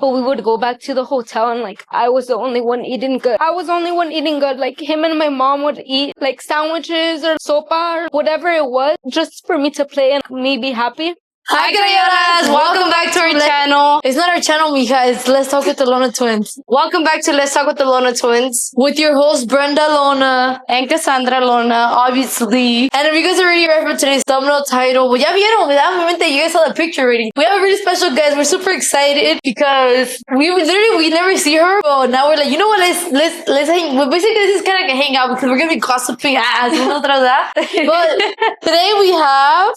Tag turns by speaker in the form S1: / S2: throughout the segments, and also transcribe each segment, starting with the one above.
S1: but we would go back to the hotel and like I was the only one eating good. I was the only one eating good. Like him and my mom would eat like sandwiches or sopa or whatever it was just for me to play and me be happy.
S2: Hi, Crayolas! Welcome back to our channel. It's not our channel, mija. It's Let's Talk with the Lonatwins. Welcome back to Let's Talk with the Lonatwins with your hosts, Brenda Lona and Cassandra Lona, obviously. And if you guys already read from today's thumbnail title, well, ya vieron, ¿verdad? Obviamente, you guys saw the picture already. We have a really special guest. We're super excited because we never see her. So now we're like, you know what? Let's hang. Well, basically, this is kind of like a hangout because we're gonna be gossiping as But today we have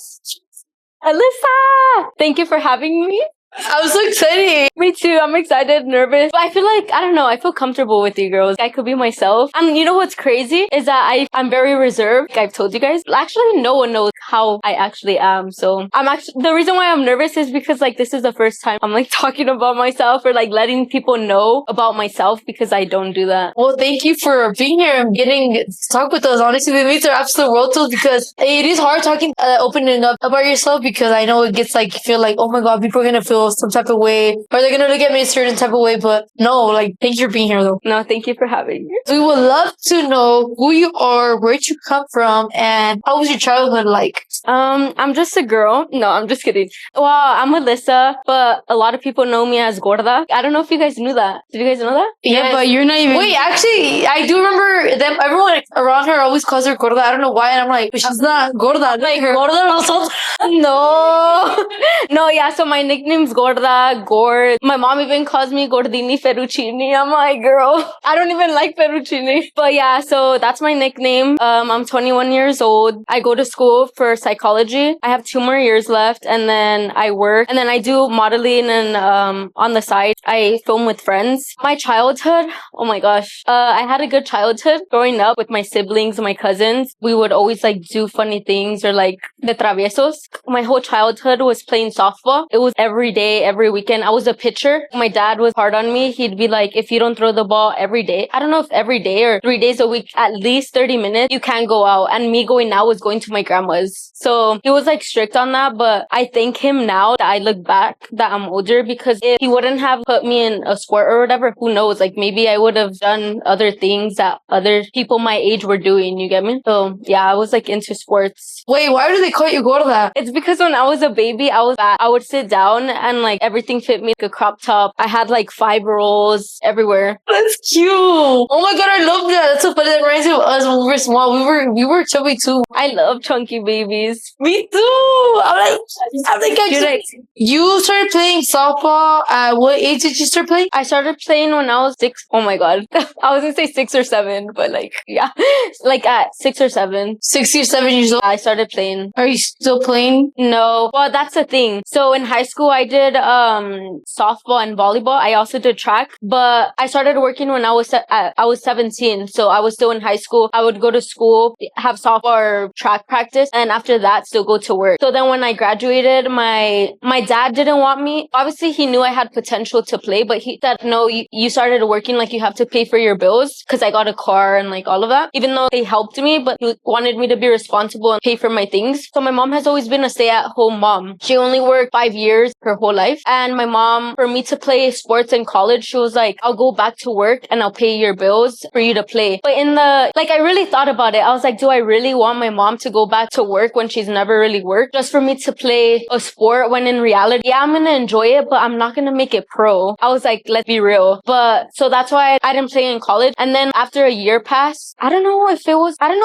S1: Alyssa! Thank you for having me.
S2: I'm so excited.
S1: Me too. I'm excited, nervous. But I feel like, I don't know, I feel comfortable with you girls. I could be myself. And you know what's crazy? Is that I'm very reserved. Like I've told you guys. Actually, no one knows how I actually am. So the reason why I'm nervous is because like this is the first time I'm like talking about myself or like letting people know about myself because I don't do that.
S2: Well, thank you for being here and getting to talk with us. Honestly, it means our absolute world to us because it is hard talking, opening up about yourself because I know it gets like, you feel like, oh my God, people are going to feel some type of way or they're gonna look at me a certain type of way, but no, like thank you for being here though.
S1: No, thank you for having me.
S2: We would love to know who you are, where'd you come from, and how was your childhood like?
S1: I'm just a girl. No, I'm just kidding. Well, I'm Alyssa, but a lot of people know me as Gorda. I don't know if you guys knew that. Did you guys know that?
S2: Yeah, but you're not even. Wait, actually, I do remember them. Everyone around her always calls her Gorda. I don't know why, and I'm like, but she's not Gorda.
S1: Like Gorda also. No, yeah. So my nickname's Gorda. Gord. My mom even calls me Gordini Ferrucini. I'm like, girl, I don't even like fettuccine. But yeah, so that's my nickname. I'm 21 years old. I go to school for psychology. I have 2 more years left and then I work and then I do modeling and on the side, I film with friends. My childhood, oh my gosh. I had a good childhood growing up with my siblings and my cousins. We would always like do funny things or like de traviesos. My whole childhood was playing softball. It was every day, every weekend. I was a pitcher. My dad was hard on me. He'd be like, if you don't throw the ball every day, I don't know if every day or 3 days a week, at least 30 minutes, you can't go out. And me going out was going to my grandma's. So he was like strict on that. But I thank him now that I look back that I'm older because if he wouldn't have put me in a sport or whatever, who knows? Like maybe I would have done other things that other people my age were doing. You get me? So yeah, I was like into sports.
S2: Wait, why do they call you gorda?
S1: It's because when I was a baby, I was fat. I would sit down and like everything fit me like a crop top. I had like fiber rolls everywhere.
S2: That's cute. Oh my God, I love that. That's so funny. That reminds me of us when we were small. We were chubby too.
S1: I love chunky babies.
S2: Me too. You started playing softball at what age did you start playing?
S1: I started playing when I was 6. Oh my God. I was gonna say 6 or 7, but like, yeah, like at 6 or 7.
S2: 6 or 7 years old.
S1: I started playing.
S2: Are you still playing?
S1: No. Well, that's the thing. So in high school, I did softball and volleyball. I also did track, but I started working when I was 17. So I was still in high school. I would go to school, have softball or track practice, and after that, still go to work. So then when I graduated, my dad didn't want me. Obviously, he knew I had potential to play, but he said, no, you started working, like you have to pay for your bills because I got a car and like all of that. Even though they helped me, but he wanted me to be responsible and pay for my things. So my mom has always been a stay-at-home mom. She only worked 5 years her whole life. And my mom, for me to play sports in college, she was like, I'll go back to work and I'll pay your bills for you to play. But I really thought about it. I was like, do I really want my mom to go back to work when she's never really worked just for me to play a sport when in reality, yeah, I'm going to enjoy it, but I'm not going to make it pro. I was like, let's be real. But so that's why I didn't play in college. And then after a year passed, I don't know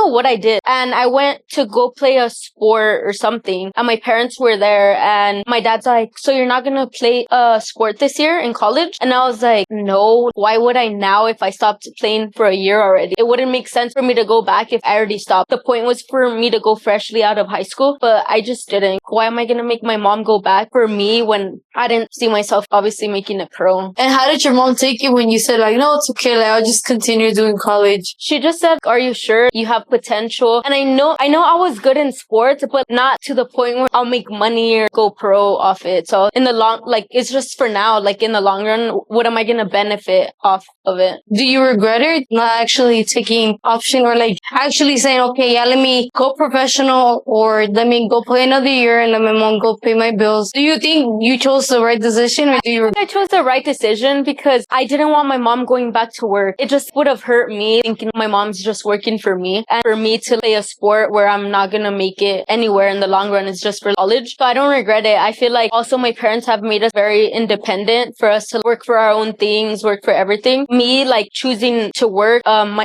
S1: what I did. And I went to go play a sport or something. And my parents were there and my dad's like, so you're not going to play a sport this year in college? And I was like, no, why would I now if I stopped playing for a year already? It wouldn't make sense for me to go back if I already stopped. The point was for me to go freshly out of high school, but I just didn't. Why am I going to make my mom go back for me when I didn't see myself obviously making it pro?
S2: And how did your mom take it when you said like, no, it's okay, like I'll just continue doing college?
S1: She just said, are you sure you have potential? And I know I was good in sports, but not to the point where I'll make money or go pro off it. So in the long, like, it's just for now. Like, in the long run, what am I going to benefit off of it?
S2: Do you regret it? Not actually taking option or like actually saying, okay, yeah, let me go professional or let me go play another year and let my mom go pay my bills. Do you think you chose the right decision or do you?
S1: I chose the right decision because I didn't want my mom going back to work. It just would have hurt me thinking my mom's just working for me, and for me to play a sport where I'm not going to make it anywhere in the long run is just for college. So I don't regret it. I feel like also my parents have made us very independent for us to work for our own things, work for everything. Me, like, choosing to work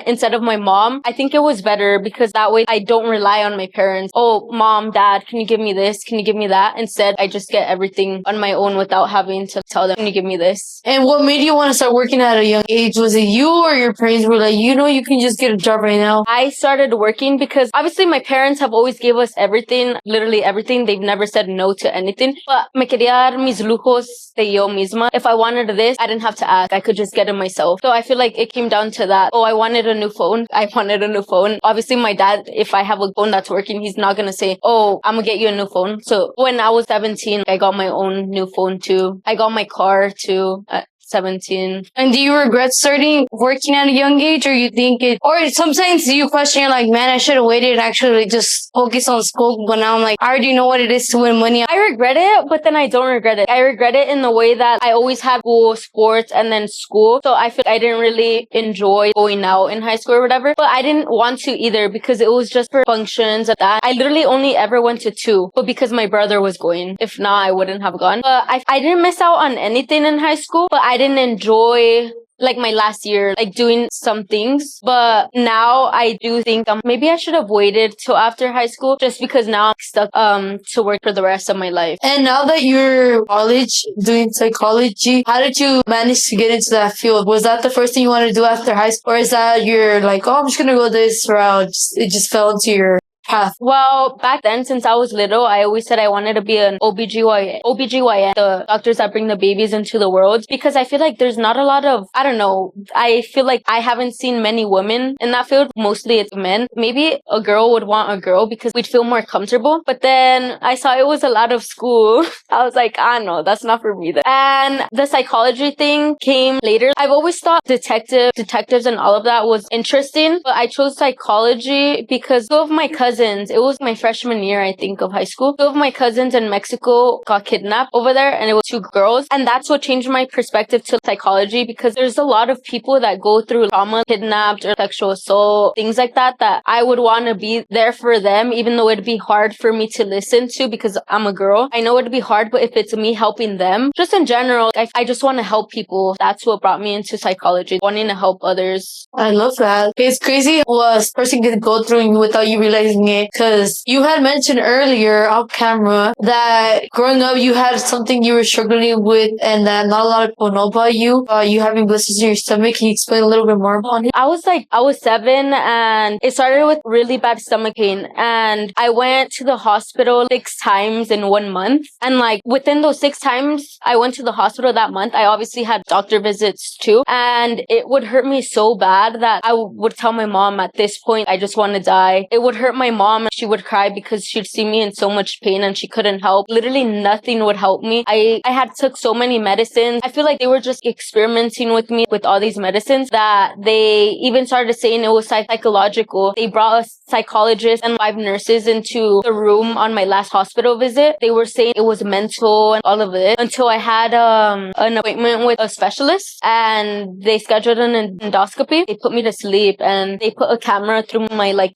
S1: instead of my mom, I think it was better because that way I don't rely on my parents. Oh, mom, dad, can you give me this? Can you give me that? Instead, I just get everything on my own without having to tell them, can you give me this?
S2: And what made you want to start working at a young age? Was it you or your parents were like, you know, you can just get a job right now?
S1: I started working because obviously my parents have always gave us everything, literally everything. They've never said no to anything. But me quería dar mis lujos de yo misma. If I wanted this, I didn't have to ask. I could just get it myself. So I feel like it came down to that. Oh, I wanted a new phone. I wanted a new phone. Obviously my dad, if I have a phone that's working, he's not going to say, oh, I'm going to get you a new phone. So when I was 17, I got my own new phone too. I got my car too. 17.
S2: And do you regret starting working at a young age, or you think it, or sometimes you question, you're like, man, I should have waited and actually just focus on school, but now I'm like, I already know what it is to win money.
S1: I regret it, but then I don't regret it. I regret it in the way that I always had school, sports, and then school. So I feel like I didn't really enjoy going out in high school or whatever, but I didn't want to either because it was just for functions and that. I literally only ever went to 2, but because my brother was going. If not, I wouldn't have gone. But I didn't miss out on anything in high school, but I didn't enjoy like my last year, like doing some things. But now I do think maybe I should have waited till after high school just because now I'm stuck to work for the rest of my life.
S2: And now that you're in college doing psychology, how did you manage to get into that field? Was that the first thing you wanted to do after high school? Or is that you're like, oh, I'm just going to go this route? It just fell into your path?
S1: Well, back then, since I was little, I always said I wanted to be an OBGYN, the doctors that bring the babies into the world, because I feel like there's not a lot of, I don't know, I feel like I haven't seen many women in that field. Mostly it's men. Maybe a girl would want a girl because we'd feel more comfortable. But then I saw it was a lot of school. I was like, no, that's not for me then. And the psychology thing came later. I've always thought detectives and all of that was interesting, but I chose psychology because 2 of my cousins, it was my freshman year, I think, of high school. 2 of my cousins in Mexico got kidnapped over there, and it was 2 girls. And that's what changed my perspective to psychology, because there's a lot of people that go through trauma, kidnapped or sexual assault, things like that, that I would want to be there for them, even though it'd be hard for me to listen to because I'm a girl. I know it'd be hard, but if it's me helping them, just in general, I just want to help people. That's what brought me into psychology, wanting to help others.
S2: I love that. It's crazy what a person can go through without you realizing it, because you had mentioned earlier off camera that growing up you had something you were struggling with and that not a lot of people know about you. You having blisters in your stomach. Can you explain a little bit more about it?
S1: I was 7 and it started with really bad stomach pain, and I went to the hospital 6 times in 1 month. And like within those 6 times I went to the hospital that month, I obviously had doctor visits too, and it would hurt me so bad that I would tell my mom at this point I just want to die. It would hurt my mom. She would cry because she'd see me in so much pain and she couldn't help. Literally nothing would help me. I had took so many medicines. I feel like they were just experimenting with me with all these medicines that they even started saying it was psychological. They brought a psychologist and 5 nurses into the room on my last hospital visit. They were saying it was mental and all of it until I had an appointment with a specialist, and they scheduled an endoscopy. They put me to sleep and they put a camera through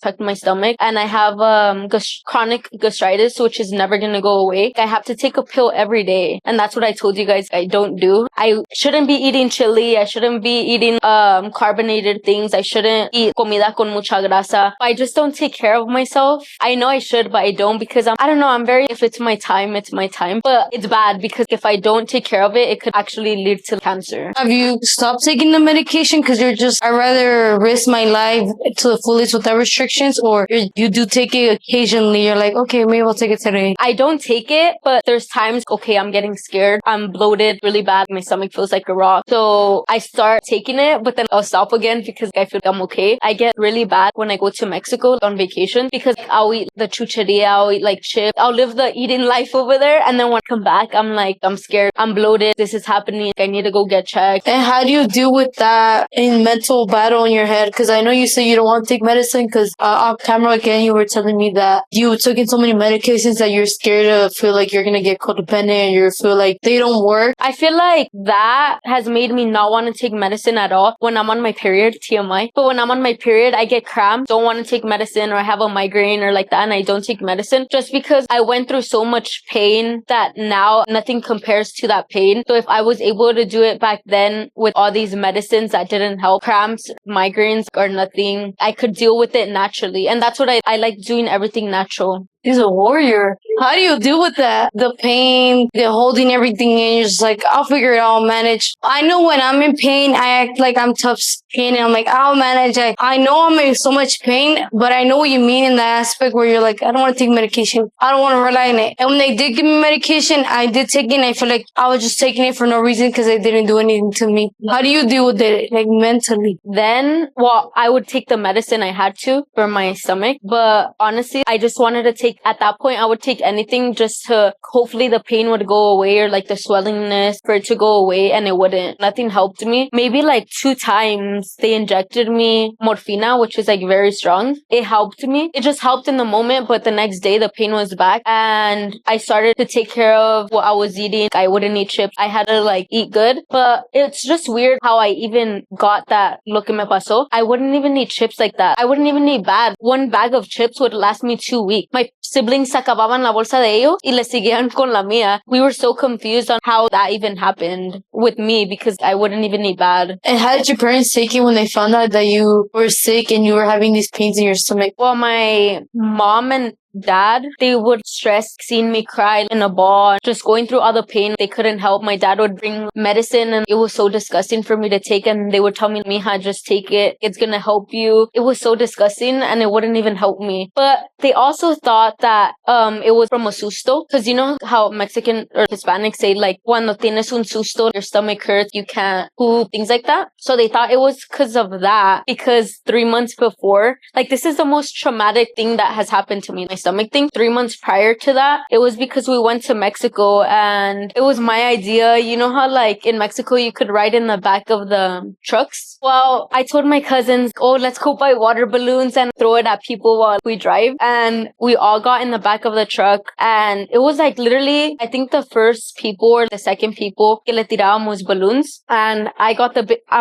S1: tucked my stomach, and I have chronic gastritis, which is never going to go away. I have to take a pill every day, and that's what I told you guys I don't do. I shouldn't be eating chili. I shouldn't be eating carbonated things. I shouldn't eat comida con mucha grasa. I just don't take care of myself. I know I should, but I don't, because I don't know, I'm very, if it's my time, it's my time. But it's bad because if I don't take care of it, it could actually lead to cancer.
S2: Have you stopped taking the medication because you're just, I'd rather risk my life to the fullest without restrictions, or you do take it occasionally? You're like, okay, maybe I'll take it today.
S1: I don't take it, but there's times, okay, I'm getting scared. I'm bloated really bad. My stomach feels like a rock. So I start taking it, but then I'll stop again because I feel I'm okay. I get really bad when I go to Mexico on vacation because I'll eat the chucheria, I'll eat like chips. I'll live the eating life over there. And then when I come back, I'm like, I'm scared. I'm bloated. This is happening. I need to go get checked.
S2: And how do you deal with that in mental battle in your head? Because I know you say you don't want to take medicine because off camera again, you were telling me that you took in so many medications that you're scared to feel like you're going to get codependent and you feel like they don't work.
S1: I feel like that has made me not want to take medicine at all when I'm on my period, TMI. But when I'm on my period, I get cramps, don't want to take medicine, or I have a migraine or like that, and I don't take medicine just because I went through so much pain that now nothing compares to that pain. So if I was able to do it back then with all these medicines that didn't help, cramps, migraines or nothing, I could deal with it naturally. And that's what I like, doing everything natural.
S2: He's a warrior. How do you deal with that? The pain, the holding everything in. You're just like, I'll figure it out, I'll manage. I know when I'm in pain, I act like I'm tough skin and I'm like, I'll manage. I know I'm in so much pain, but I know what you mean in the aspect where you're like, I don't want to take medication. I don't want to rely on it. And when they did give me medication, I did take it and I feel like I was just taking it for no reason because it didn't do anything to me. How do you deal with it, like mentally?
S1: Then, well, I would take the medicine I had to for my stomach, but honestly, I just wanted to take, at that point, I would take anything just to, hopefully the pain would go away or like the swellingness for it to go away, and it wouldn't. Nothing helped me. Maybe like 2 times they injected me morphina, which is like very strong. It helped me. It just helped in the moment, but the next day the pain was back and I started to take care of what I was eating. I wouldn't eat chips. I had to like eat good, but it's just weird how I even got that lo que me pasó. I wouldn't even eat chips like that. I wouldn't even eat bad. 1 bag of chips would last me 2 weeks. My siblings se acababan la bolsa de ellos y le seguían con la mía. We were so confused on how that even happened with me because I wouldn't even eat bad.
S2: And how did your parents take it when they found out that you were sick and you were having these pains in your stomach?
S1: Well, my mom and dad, they would stress seeing me cry in a ball, just going through all the pain. They couldn't help. My dad would bring medicine and it was so disgusting for me to take, and they would tell me, Mija, just take it. It's gonna help you. It was so disgusting and it wouldn't even help me. But they also thought that it was from a susto, because you know how Mexican or Hispanics say like, cuando tienes un susto, your stomach hurts, you can't poop, things like that. So they thought it was because of that, because 3 months before, like this is the most traumatic thing that has happened to me. My stomach thing. 3 months prior to that, it was because we went to Mexico and it was my idea. You know how like in Mexico you could ride in the back of the trucks? Well, I told my cousins, oh, let's go buy water balloons and throw it at people while we drive. And we all got in the back of the truck and it was like literally, I think the first people or the second people que le tirábamos balloons. And I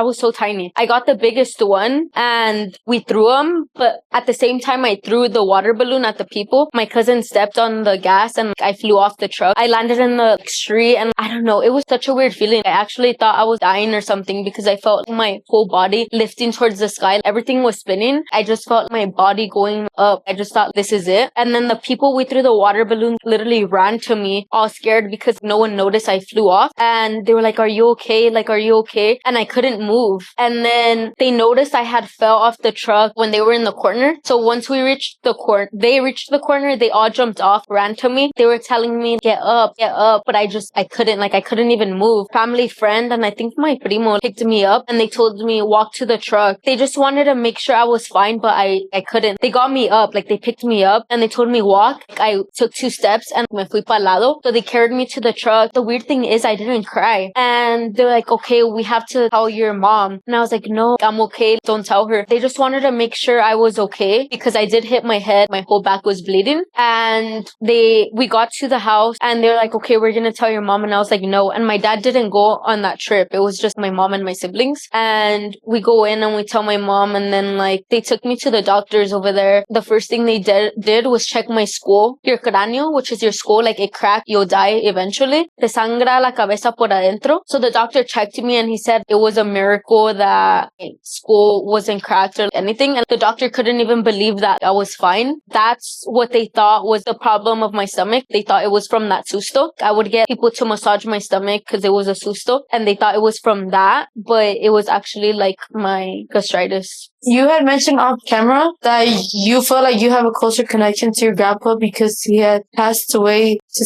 S1: was so tiny. I got the biggest one and we threw them, but at the same time I threw the water balloon at the people. My cousin stepped on the gas and I flew off the truck. I landed in the street and I don't know, it was such a weird feeling. I actually thought I was dying or something because I felt my whole body lifting towards the sky. Everything was spinning. I just felt my body going up. I just thought, this is it. And then the people we threw the water balloon literally ran to me all scared because no one noticed I flew off. And they were like, are you okay? Like, are you okay? And I couldn't move. And then they noticed I had fell off the truck when they were in the corner. So once we reached the they reached the corner, they all jumped off, ran to me. They were telling me, get up, but I couldn't even move. Family friend, and I think my primo picked me up and they told me, walk to the truck. They just wanted to make sure I was fine, but I couldn't. They got me up, like they picked me up and they told me walk. I took 2 steps and me fui para lado. So they carried me to the truck. The weird thing is I didn't cry. And they're like, okay, we have to tell your mom. And I was like, no, I'm okay. Don't tell her. They just wanted to make sure I was okay because I did hit my head. My whole back was bleeding. And we got to the house and they're like, okay, we're gonna tell your mom. And I was like, no. And my dad didn't go on that trip. It was just my mom and my siblings. And we go in and we tell my mom, and then like they took me to the doctors over there. The first thing they did was check my skull, your cráneo, which is your skull. Like it cracked, you'll die eventually. Te sangra la cabeza por adentro. So the doctor checked me and he said it was a miracle that my skull wasn't cracked or anything. And the doctor couldn't even believe that I was fine. That's what they thought was the problem of my stomach. They thought it was from that susto. I would get people to massage my stomach because it was a susto, and they thought it was from that, but it was actually like my gastritis.
S2: You had mentioned off camera that you felt like you have a closer connection to your grandpa because he had passed away to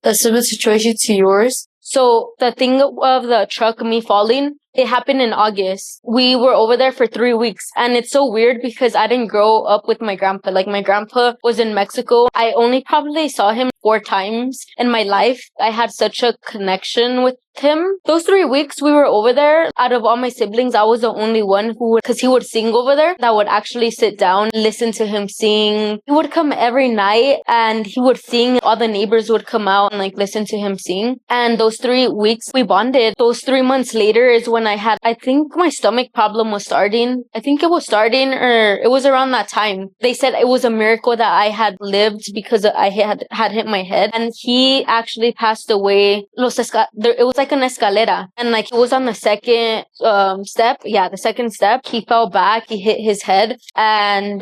S2: a similar situation to yours.
S1: So the thing of the truck, me falling, it happened in August. We were over there for 3 weeks, and it's so weird because I didn't grow up with my grandpa. Like, my grandpa was in Mexico. I only probably saw him 4 times in my life. I had such a connection with him. Those 3 weeks we were over there, out of all my siblings, I was the only one who would, because he would sing over there, that would actually sit down, listen to him sing. He would come every night and he would sing. All the neighbors would come out and like listen to him sing. And those 3 weeks we bonded. Those 3 months later is when I think my stomach problem was starting. I think it was starting, or it was around that time. They said it was a miracle that I had lived because I had hit my head. And he actually passed away. It was like an escalera, and like he was on the second step. Yeah, the second step. He fell back. He hit his head, and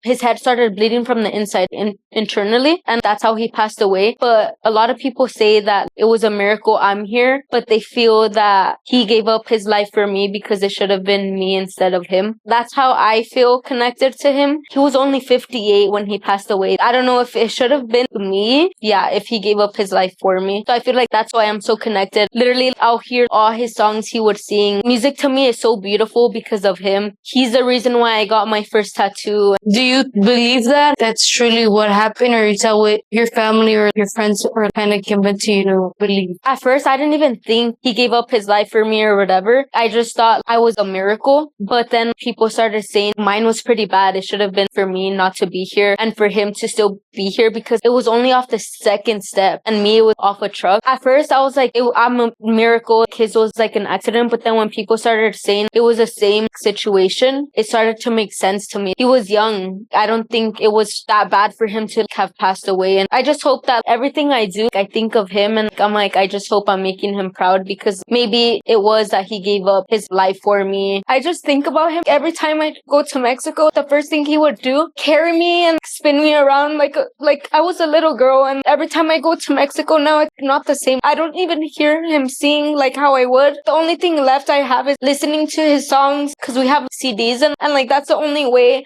S1: his head started bleeding from the inside internally, and that's how he passed away. But a lot of people say that it was a miracle I'm here, but they feel that he gave up his life for me because it should have been me instead of him. That's how I feel connected to him. He was only 58 when he passed away. I don't know if it should have been me. Yeah, if he gave up his life for me. So I feel like that's why I'm so connected. Literally, I'll hear all his songs he would sing. Music to me is so beautiful because of him. He's the reason why I got my first tattoo.
S2: Do you believe that that's truly what happened, or you tell what your family or your friends were kind of convinced you to believe?
S1: At first, I didn't even think he gave up his life for me or whatever. I just thought I was a miracle. But then people started saying mine was pretty bad. It should have been for me not to be here and for him to still be here because it was only off the second step and me, it was off a truck. At first, I was like, I'm a miracle. His was like an accident. But then when people started saying it was the same situation, it started to make sense to me. He was young. I don't think it was that bad for him to have passed away. And I just hope that everything I do, I think of him and I'm like, I just hope I'm making him proud because maybe it was that he gave up his life for me. I just think about him every time I go to Mexico. The first thing he would do, carry me and spin me around like I was a little girl. And every time I go to Mexico now, it's not the same. I don't even hear him sing like how I would. The only thing left I have is listening to his songs because we have CDs and like that's the only way.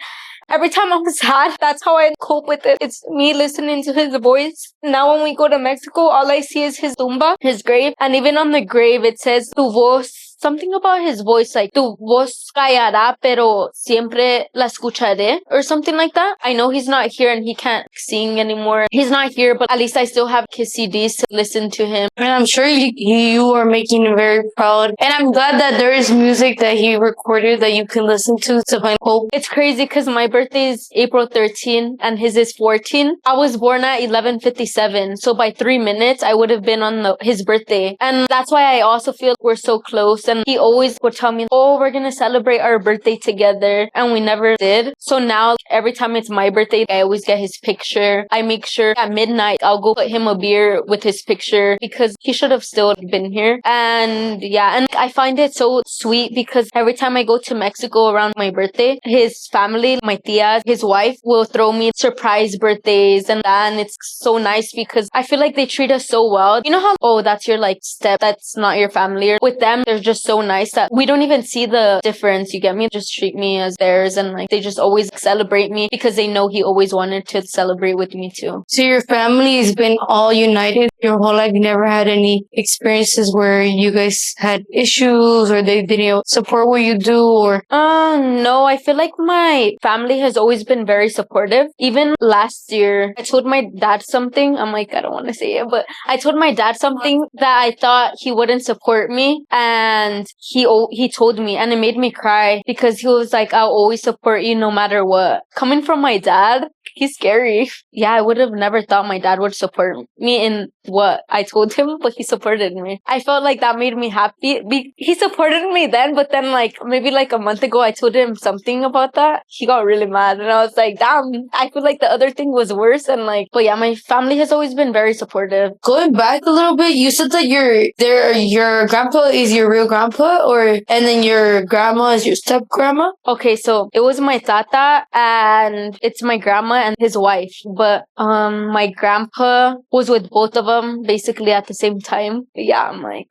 S1: Every time I'm sad, that's how I cope with it. It's me listening to his voice. Now when we go to Mexico, all I see is his tumba, his grave. And even on the grave, it says, tu voz, something about his voice, like, tu voz callará, pero siempre la escucharé, or something like that. I know he's not here and he can't sing anymore. He's not here, but at least I still have his CDs to listen to him.
S2: And I'm sure you are making him very proud. And I'm glad that there is music that he recorded that you can listen to find hope.
S1: It's crazy because my birthday is April 13 and his is 14. I was born at 11:57. So by 3 minutes, I would have been on his birthday. And that's why I also feel we're so close. And he always would tell me, oh, we're going to celebrate our birthday together. And we never did. So now every time it's my birthday, I always get his picture. I make sure at midnight, I'll go put him a beer with his picture because he should have still been here. And yeah, and I find it so sweet because every time I go to Mexico around my birthday, his family, my tia, his wife will throw me surprise birthdays and that. And it's so nice because I feel like they treat us so well. You know how, oh, that's your like step, that's not your family. Or with them, they're just so nice that we don't even see the difference. You get me? Just treat me as theirs. And like, they just always celebrate me because they know he always wanted to celebrate with me too.
S2: So your family has been all united your whole life? You never had any experiences where you guys had issues or they didn't support what you do or?
S1: No, I feel like my family has always been very supportive. Even last year, I told my dad something. I'm like, I don't want to say it, but I told my dad something that I thought he wouldn't support me. And he told me and it made me cry because he was like, I'll always support you no matter what. Coming from my dad, he's scary. Yeah, I would have never thought my dad would support me in what I told him, but he supported me. I felt like that made me happy. He supported me then, but then like maybe like a month ago, I told him something about that. He got really mad and I was like, damn, I feel like the other thing was worse. And like, but yeah, my family has always been very supportive.
S2: Going back a little bit, you said that your grandpa is your real grandpa and then your grandma is your step grandma?
S1: Okay, so it was my tata and it's my grandma and his wife. But my grandpa was with both of them basically at the same time. Yeah, I'm like,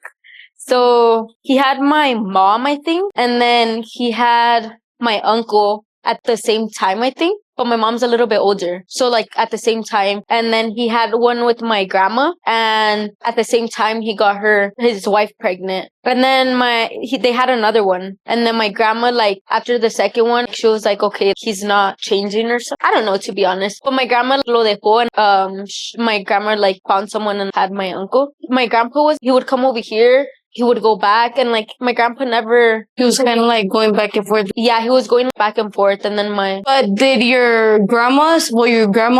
S1: so he had my mom, I think, and then he had my uncle at the same time, I think. But my mom's a little bit older. So like at the same time. And then he had one with my grandma. And at the same time, he got his wife pregnant. And then they had another one. And then my grandma, like after the second one, she was like, okay, he's not changing or something. I don't know, to be honest. But my grandma lo dejó, and my grandma like found someone and had my uncle. My grandpa he would come over here. He would go back, and like my grandpa never.
S2: He was kind of like going back and forth.
S1: Yeah, he was going back and forth, and then
S2: But did your your grandma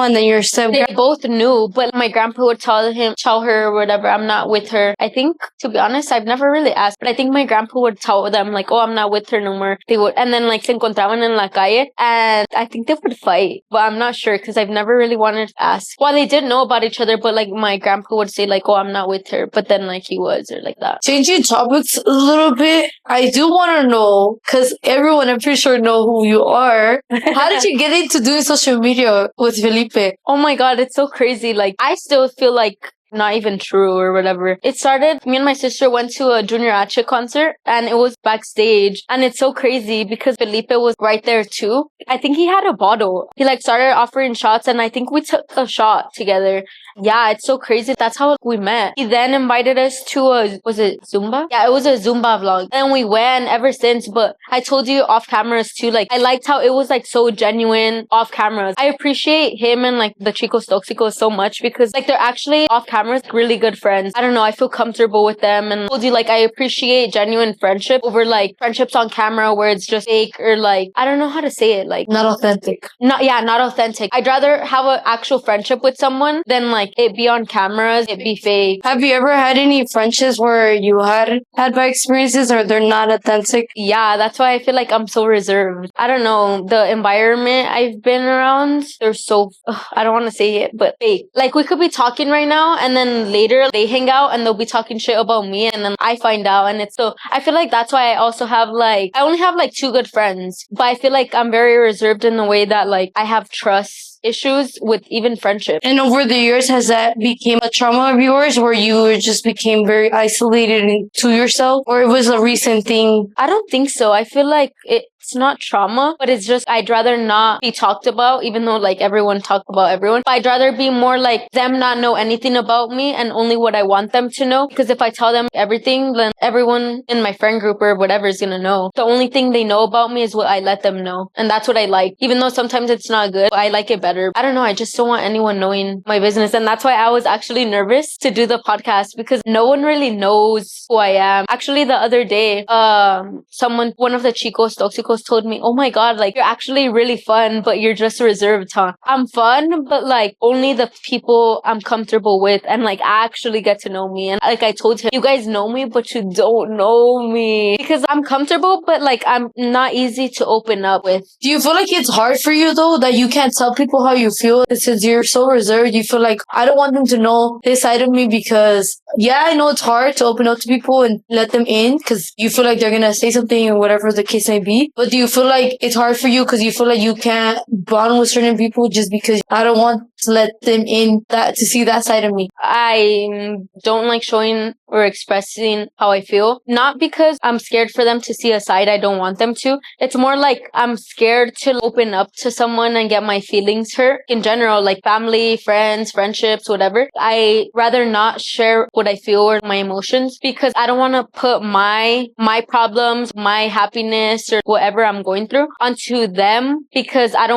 S2: and then your
S1: they both knew, but my grandpa would tell her or whatever, I'm not with her. I think, to be honest, I've never really asked, but I think my grandpa would tell them like, oh, I'm not with her no more. They would, and then like se encontraban en la calle, and I think they would fight, but I'm not sure because I've never really wanted to ask. Well, they did know about each other, but like my grandpa would say like, oh, I'm not with her, but then like he was, or like that.
S2: Changing topics a little bit, I do want to know, because everyone I'm pretty sure know who you are. How did you get into doing social media with Felipe?
S1: Oh my God, it's so crazy. Like, I still feel like not even true or whatever. It started, me and my sister went to a Junior H concert and it was backstage. And it's so crazy because Felipe was right there too. I think he had a bottle. He like started offering shots and I think we took a shot together. Yeah, it's so crazy. That's how we met. He then invited us to was it Zumba? Yeah, it was a Zumba vlog. And we went ever since. But I told you off cameras too, like I liked how it was like so genuine off cameras. I appreciate him and like the Chicos Toxicos so much because like they're actually off cameras really good friends. I don't know, I feel comfortable with them. And I told you like I appreciate genuine friendship over like friendships on camera where it's just fake or like, I don't know how to say it, like
S2: not authentic.
S1: Not authentic. I'd rather have an actual friendship with someone than like it be on cameras, it be fake.
S2: Have you ever had any friendships where you had bad experiences or they're not authentic?
S1: Yeah, that's why I feel like I'm so reserved. I don't know, the environment I've been around, they're so, I don't want to say it, but fake. Like we could be talking right now and then later they hang out and they'll be talking shit about me and then I find out and it's so, I feel like that's why I also have like, I only have like 2 good friends, but I feel like I'm very reserved in the way that like I have trust issues with even friendship.
S2: And over the years, has that became a trauma of yours where you just became very isolated to yourself, or it was a recent thing?
S1: I don't think so. I feel like it's not trauma, but it's just I'd rather not be talked about, even though like everyone talked about everyone. But I'd rather be more like them not know anything about me and only what I want them to know. Because if I tell them everything, then everyone in my friend group or whatever is gonna know. The only thing they know about me is what I let them know. And that's what I like. Even though sometimes it's not good, I like it better. I don't know. I just don't want anyone knowing my business. And that's why I was actually nervous to do the podcast because no one really knows who I am. Actually, the other day, one of the Chicos Toxicos told me, oh my God, like you're actually really fun, but you're just reserved, huh? I'm fun, but like only the people I'm comfortable with and like actually get to know me. And like I told him, you guys know me, but you don't know me because I'm comfortable, but like I'm not easy to open up with.
S2: Do you feel like it's hard for you though, that you can't tell people how you feel since you're so reserved? You feel like I don't want them to know this side of me because yeah, I know it's hard to open up to people and let them in because you feel like they're going to say something or whatever the case may be. But do you feel like it's hard for you because you feel like you can't bond with certain people just because I don't want to let them in to see that side of me?
S1: I don't like showing or expressing how I feel. Not because I'm scared for them to see a side I don't want them to. It's more like I'm scared to open up to someone and get my feelings hurt. In general, like family, friends, friendships, whatever. I rather not share what I feel or my emotions because I don't want to put my problems, my happiness or whatever I'm going through onto them because I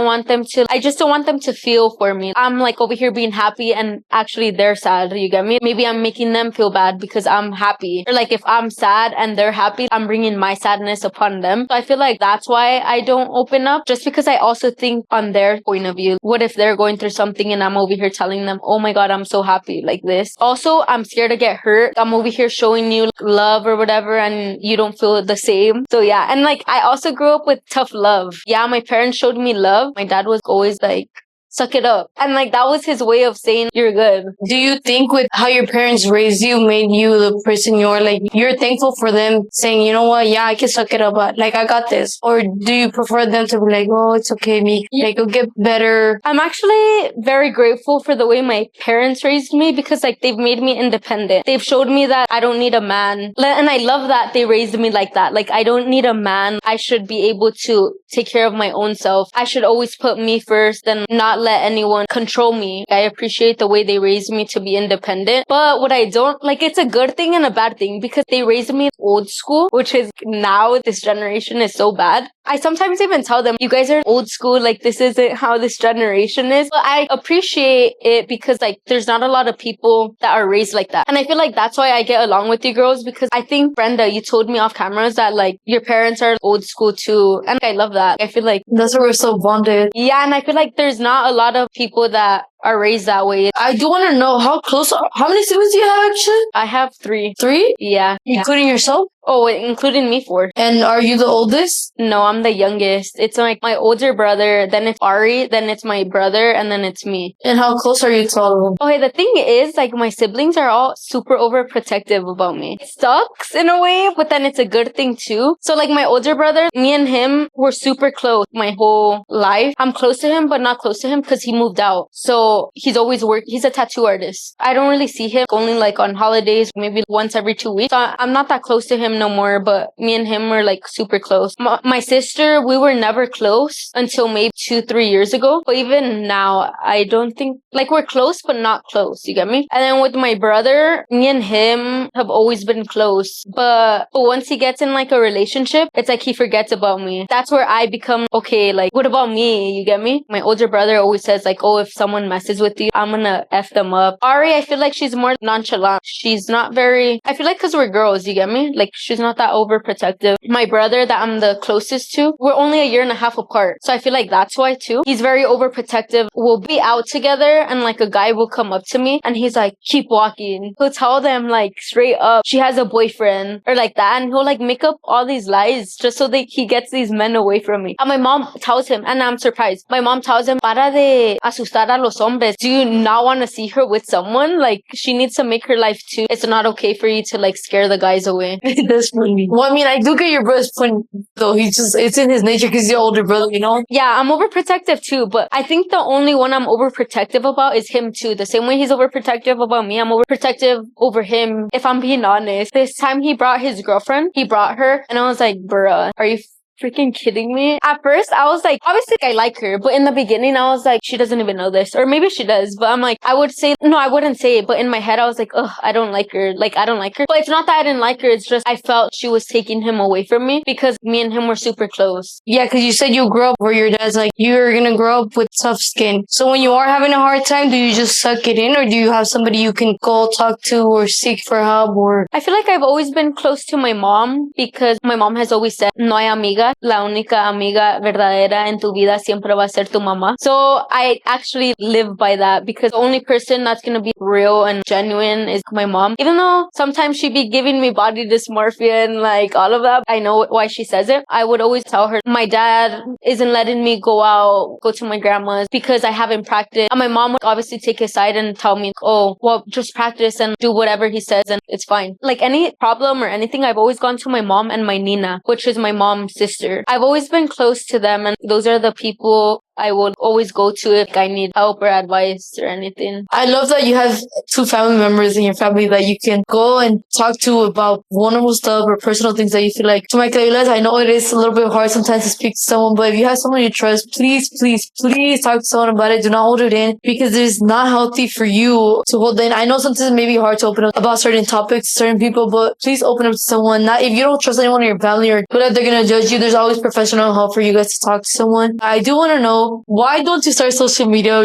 S1: just don't want them to feel for me. I'm like over here being happy and actually they're sad. You get me? Maybe I'm making them feel bad because I'm happy. Or like if I'm sad and they're happy, I'm bringing my sadness upon them. So I feel like that's why I don't open up, just because I also think on their point of view. What if they're going through something and I'm over here telling them, oh my God, I'm so happy like this. Also, I'm scared to get hurt. I'm over here showing you love or whatever and you don't feel the same. So yeah. And like I also grew up with tough love. Yeah, my parents showed me love. My dad was always like suck it up. And like, that was his way of saying you're good.
S2: Do you think with how your parents raised you made you the person you are? Like, you're thankful for them saying, you know what, yeah, I can suck it up, but like, I got this? Or do you prefer them to be like, oh, it's okay, me, like, it'll get better?
S1: I'm actually very grateful for the way my parents raised me because like they've made me independent. They've showed me that I don't need a man. And I love that they raised me like that. Like, I don't need a man. I should be able to take care of my own self. I should always put me first and not let anyone control me. I appreciate the way they raised me to be independent. But what I don't like, it's a good thing and a bad thing because they raised me old school, which is now this generation is so bad. I sometimes even tell them, you guys are old school. Like, this isn't how this generation is. But I appreciate it because like there's not a lot of people that are raised like that. And I feel like that's why I get along with you girls because I think, Brenda, you told me off cameras that like your parents are old school too. And I love that. I feel like
S2: that's why we're so bonded.
S1: Yeah, and I feel like there's not a lot of people that are raised that way.
S2: I do want to know how many siblings do you have actually?
S1: I have 3.
S2: 3?
S1: Yeah.
S2: Including yourself?
S1: Oh, including me 4.
S2: And are you the oldest?
S1: No, I'm the youngest. It's like my older brother, then it's Ari, then it's my brother, and then it's me.
S2: And how close are you to all of them?
S1: Okay, the thing is, like, my siblings are all super overprotective about me. It sucks in a way, but then it's a good thing too. So, like, my older brother, me and him were super close my whole life. I'm close to him, but not close to him because he moved out. So, he's always he's a tattoo artist. I don't really see him only like on holidays, maybe once every 2 weeks. So I'm not that close to him no more, but me and him were like super close. My sister, we were never close until maybe 2-3 years ago. But even now, I don't think like we're close, but not close. You get me? And then with my brother, me and him have always been close. But once he gets in like a relationship, it's like he forgets about me. That's where I become, okay, like, what about me? You get me? My older brother always says like, oh, if someone messes with you, I'm gonna F them up. Ari, I feel like she's more nonchalant. She's not very, I feel like because we're girls, you get me? Like, she's not that overprotective. My brother that I'm the closest to, we're only 1.5 years apart. So I feel like that's why too. He's very overprotective. We'll be out together and like a guy will come up to me and he's like, keep walking. He'll tell them like straight up, she has a boyfriend or like that. And he'll like make up all these lies just so that he gets these men away from me. And my mom tells him, and I'm surprised. My mom tells him, para de asustar a los hombres. Do you not want to see her with someone? Like, she needs to make her life too. It's not okay for you to like scare the guys away.
S2: That's funny. Well, I mean, I do get your brother's point though. It's in his nature because he's your older brother, you know?
S1: Yeah, I'm overprotective too, but I think the only one I'm overprotective about is him too. The same way he's overprotective about me, I'm overprotective over him. If I'm being honest, this time he brought his girlfriend, he brought her, and I was like, bruh, are you freaking kidding me? At first, I was like, obviously I like her, but in the beginning, I was like, she doesn't even know this. Or maybe she does, but I'm like, I would say, no, I wouldn't say it. But in my head, I was like, ugh, I don't like her. Like, I don't like her. But it's not that I didn't like her. It's just I felt she was taking him away from me because me and him were super close.
S2: Yeah, because you said you grew up where your dad's like, you're going to grow up with tough skin. So when you are having a hard time, do you just suck it in? Or do you have somebody you can go talk to or seek for help? Or
S1: I feel like I've always been close to my mom because my mom has always said, no hay amiga, la única amiga verdadera en tu vida siempre va a ser tu mamá. So I actually live by that because the only person that's going to be real and genuine is my mom. Even though sometimes she be giving me body dysmorphia and like all of that, I know why she says it. I would always tell her, my dad isn't letting me go out, go to my grandma's because I haven't practiced. And my mom would obviously take his side and tell me, oh, well, just practice and do whatever he says and it's fine. Like any problem or anything, I've always gone to my mom and my Nina, which is my mom's sister. I've always been close to them and those are the people I would always go to if I need help or advice or anything.
S2: I love that you have 2 family members in your family that you can go and talk to about vulnerable stuff or personal things that you feel like. To my Cayulas, I know it is a little bit hard sometimes to speak to someone, but if you have someone you trust, please, please, please talk to someone about it. Do not hold it in because it is not healthy for you to hold it in. I know sometimes it may be hard to open up about certain topics, certain people, but please open up to someone. Not if you don't trust anyone in your family or feel like they're going to judge you, there's always professional help for you guys to talk to someone. I do want to know, why don't you start social media?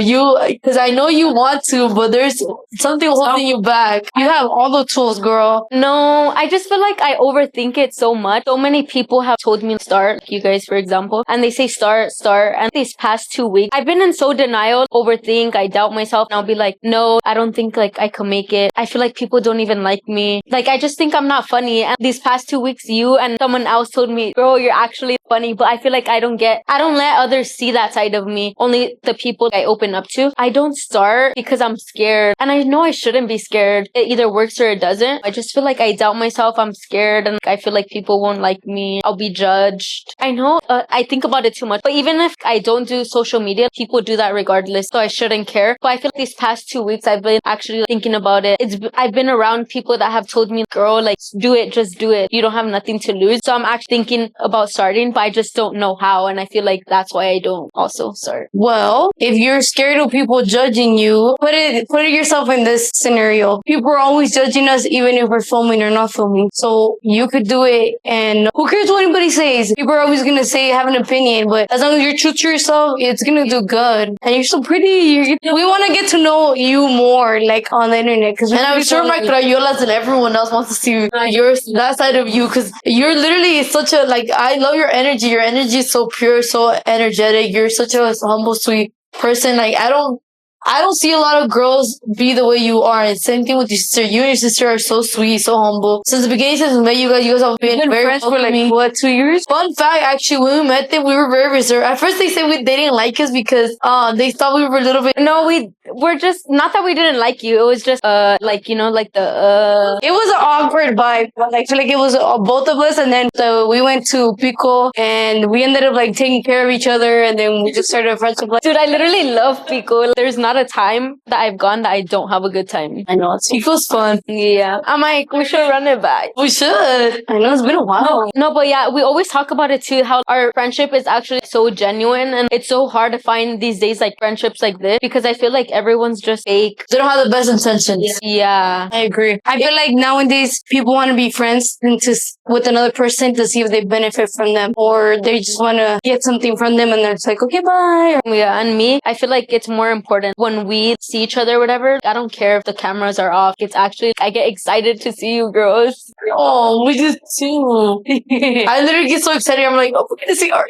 S2: Because I know you want to, but there's something holding you back. You have all the tools, girl.
S1: No, I just feel like I overthink it so much. So many people have told me to start, like you guys, for example, and they say start. And these past 2 weeks, I've been in so denial, overthink, I doubt myself, and I'll be like, no, I don't think like I can make it. I feel like people don't even like me. Like, I just think I'm not funny. And these past 2 weeks, you and someone else told me, bro, you're actually funny, but I feel like I don't let others see that side side of me, only the people I open up to. I don't start because I'm scared. And I know I shouldn't be scared. It either works or it doesn't. I just feel like I doubt myself. I'm scared and I feel like people won't like me. I'll be judged. I know I think about it too much. But even if I don't do social media, people do that regardless. So I shouldn't care. But I feel like these past 2 weeks I've been actually thinking about it. I've been around people that have told me, girl, like do it, just do it. You don't have nothing to lose. So I'm actually thinking about starting, but I just don't know how. And I feel like that's why I don't also start.
S2: Well, if you're scared of people judging you, put yourself in this scenario. People are always judging us even if we're filming or not filming. So you could do it, and who cares what anybody says? People are always gonna say, have an opinion, but as long as you're true to yourself, it's gonna do good. And you're so pretty. We want to get to know you more, like on the internet. And I'm sure my crayolas and everyone else wants to see that side of you, because you're literally such a, like, I love your energy. Your energy is so pure, so energetic. You're such a humble, sweet person. Like, I don't see a lot of girls be the way you are. And same thing with your sister. You and your sister are so sweet, so humble. Since the beginning, since we met you guys have been very friends for like, what, 2 years? Fun fact, actually, when we met them, we were very reserved. At first, they said they didn't like us because they thought we were a little bit...
S1: No, we're just, not that we didn't like you. It was just, like, you know, like
S2: It was an awkward vibe. But I feel like it was both of us. And then we went to Pico and we ended up like taking care of each other. And then we just started a friendship. Like,
S1: dude, I literally love Pico. There's not a time that I've gone that I don't have a good time.
S2: I know. Pico's fun.
S1: Yeah. I'm like, we should run it back.
S2: We should. I know, it's been a while.
S1: No, but yeah, we always talk about it too, how our friendship is actually so genuine. And it's so hard to find these days like friendships like this, because I feel like everyone's just fake.
S2: They don't have the best intentions.
S1: Yeah.
S2: I agree. I feel like nowadays people want to be friends with another person to see if they benefit from them, or they just want to get something from them and they're just like, okay, bye.
S1: Yeah, and me, I feel like it's more important when we see each other or whatever. I don't care if the cameras are off. It's actually, I get excited to see you girls.
S2: Oh, we just too. I literally get so excited. I'm like, oh, we're gonna see our...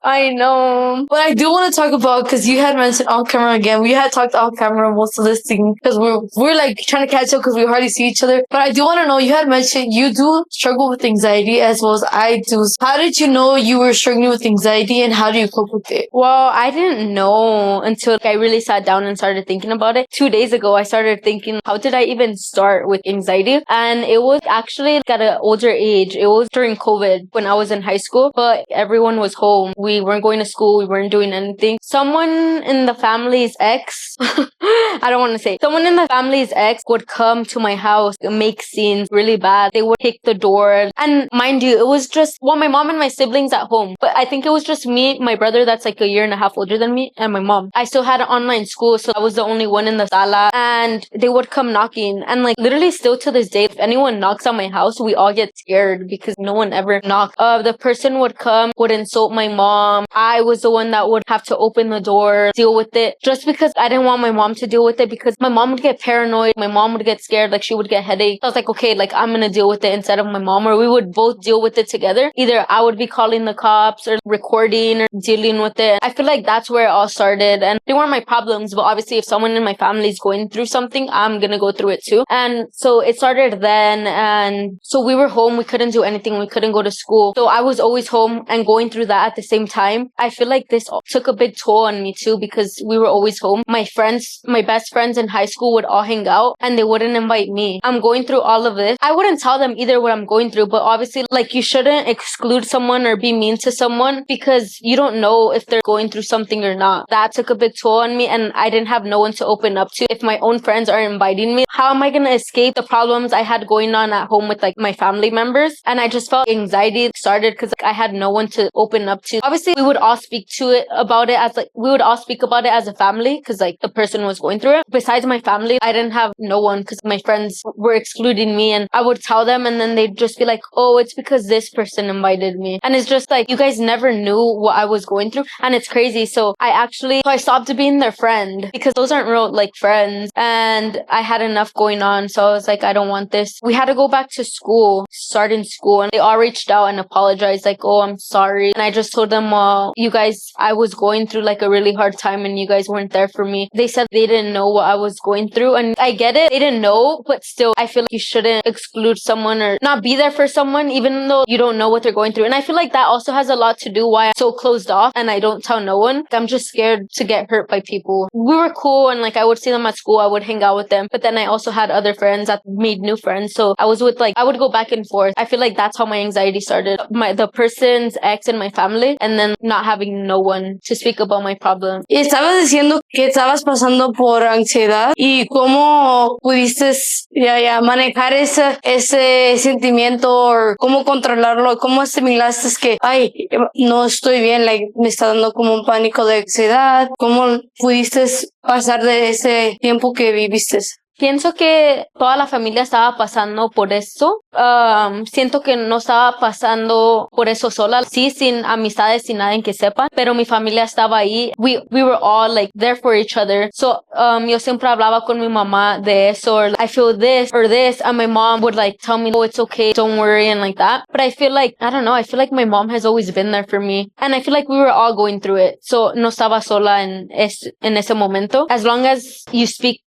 S1: I know.
S2: But I do want to talk about, because you had mentioned off camera again. We had talked off camera most of this thing because we're like trying to catch up because we hardly see each other. But I do want to know, you had mentioned you do struggle with anxiety as well as I do. How did you know you were struggling with anxiety and how do you cope with it?
S1: Well, I didn't know until I really sat down and started thinking about it. 2 days ago, I started thinking, how did I even start with anxiety? And it was actually at an older age. It was during COVID when I was in high school, but everyone was home. We weren't going to school. We weren't doing anything. Someone in the family's ex, I don't want to say, someone in the family's ex would come to my house, make scenes really bad. They would kick the door. And mind you, it was just, well, my mom and my siblings at home. But I think it was just me, my brother that's like a year and a half older than me, and my mom. I still had an online school, so I was the only one in the sala. And they would come knocking. And like literally still to this day, if anyone knocks on my house, we all get scared because no one ever knocked. The person would come, would insult my mom. I was the one that would have to open the door, deal with it. Just because I didn't want my mom to deal with it, because my mom would get paranoid. My mom would get scared, like she would get headache. I was like, okay, like I'm gonna deal with it instead of my mom, or we would both deal with it together. Either I would be calling the cops or recording or dealing with it. I feel like that's where it all started, and they weren't my problems, but obviously if someone in my family is going through something, I'm gonna go through it too. And so it started then, and so we were home. We couldn't do anything. We couldn't go to school. So I was always home and going through that at the same time. I feel like this took a big toll on me too, because we were always home. My friends, my best friends in high school would all hang out and they wouldn't invite me. I'm going through all of this. I wouldn't tell them either what I'm going through, but obviously like you shouldn't exclude someone or be mean to someone because you don't know if they're going through something or not. That took a big toll on me, and I didn't have no one to open up to. If my own friends are inviting me, how am I going to escape the problems I had going on at home with like my family members? And I just felt anxiety started because I had no one to open up to. Obviously we would all speak to it about it as like, we would all speak about it as a family because like the person was going through it. Besides my family, I didn't have no one because my friends were excluding me, and I would tell them and then they'd just be like, oh, it's because this person invited me. And it's just like, you guys never knew what I was going through. And it's crazy. So I stopped being their friend need because those aren't real like friends. And I had enough going on. So I was like, I don't want this. We had to go back to school, start in school. And they all reached out and apologized like, oh, I'm sorry. And I just told them, well, you guys, I was going through like a really hard time and you guys weren't there for me. They said they didn't know what I was going through. And I get it. They didn't know, but still, I feel like you shouldn't exclude someone or not be there for someone, even though you don't know what they're going through. And I feel like that also has a lot to do why I'm so closed off and I don't tell no one. I'm just scared to get hurt by people. We were cool and like I would see them at school. I would hang out with them. But then I also had other friends that made new friends. So I was with like, I would go back and forth. I feel like that's how my anxiety started. The person's ex in my family and then not having no one to speak about my problem.
S2: Y estabas diciendo que estabas pasando por ansiedad y cómo pudiste manejar ese sentimiento o cómo controlarlo, cómo asimilaste que, ay, no estoy bien, like, me está dando como un pánico de ansiedad, cómo pudiste pasar de ese tiempo que viviste.
S1: Pienso que toda la familia estaba pasando por eso. Siento que no estaba pasando por eso sola. Sí, sin amistades, sin nadie que sepa. Pero mi familia estaba ahí. We were all like there for each other. So, yo siempre hablaba con mi mamá de eso. Or, I feel this or this. And my mom would like tell me, oh, it's okay. Don't worry. And like that. But I feel like, I don't know. I feel like my mom has always been there for me. And I feel like we were all going through it. So, no estaba sola en ese momento. As long as you speak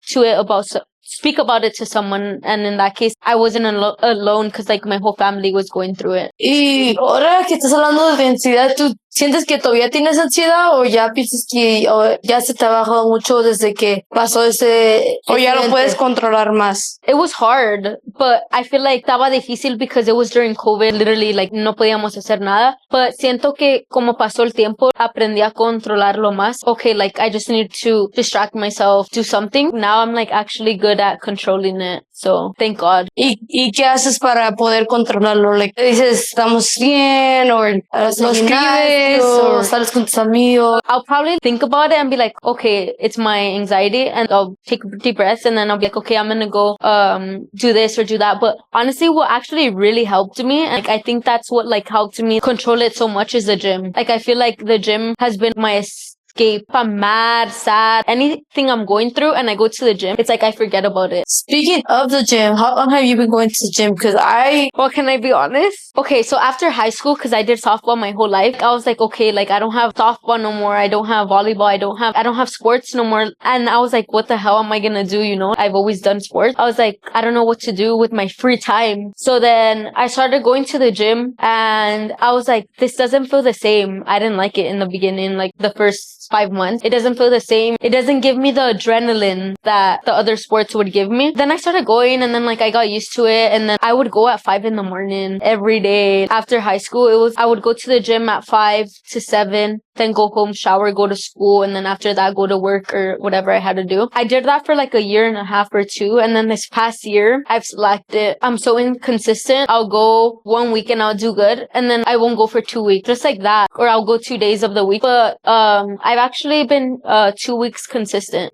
S1: about it to someone, and in that case I wasn't alone because like my whole family was going through it.
S2: Y ahora que estás hablando de ansiedad, ¿tú sientes que todavía tienes ansiedad o ya piensas que ya se te ha bajado mucho desde que pasó ese o ya lo puedes controlar más?
S1: It was hard, but I feel like estaba difícil because it was during COVID. Literally, like, no podíamos hacer nada. But siento que como pasó el tiempo, aprendí a controlarlo más. Okay, like, I just need to distract myself, do something. Now I'm, like, actually good at controlling it. So, thank God.
S2: ¿Y qué haces para poder controlarlo? Like, dices, ¿estamos bien? ¿O lo escribes? ¿O sales con tus amigos?
S1: I'll probably think about it and be like, okay, it's my anxiety. And I'll take deep breaths and then I'll be like, okay, I'm gonna go do this or do that. But honestly, what actually really helped me, and like, I think that's what like helped me control it so much, is the gym. Like, I feel like the gym has been my escape. If I'm mad, sad, anything I'm going through and I go to the gym, it's like I forget about it.
S2: Speaking of the gym, how long have you been going to the gym?
S1: Well, can I be honest? Okay, so after high school, because I did softball my whole life, I was like, okay, like, I don't have softball no more. I don't have volleyball. I don't have sports no more. And I was like, what the hell am I gonna do? You know, I've always done sports. I was like, I don't know what to do with my free time. So then I started going to the gym and I was like, this doesn't feel the same. I didn't like it in the beginning, like the first 5 months. It doesn't feel the same. It doesn't give me the adrenaline that the other sports would give me. Then I started going and then like I got used to it. And then I would go at 5 a.m. every day. After high school, I would go to the gym at 5 to 7, then go home, shower, go to school. And then after that, go to work or whatever I had to do. I did that for like a year and a half or two. And then this past year, I've slacked it. I'm so inconsistent. I'll go 1 week and I'll do good. And then I won't go for 2 weeks, just like that. Or I'll go 2 days of the week. But, I've actually been 2 weeks consistent.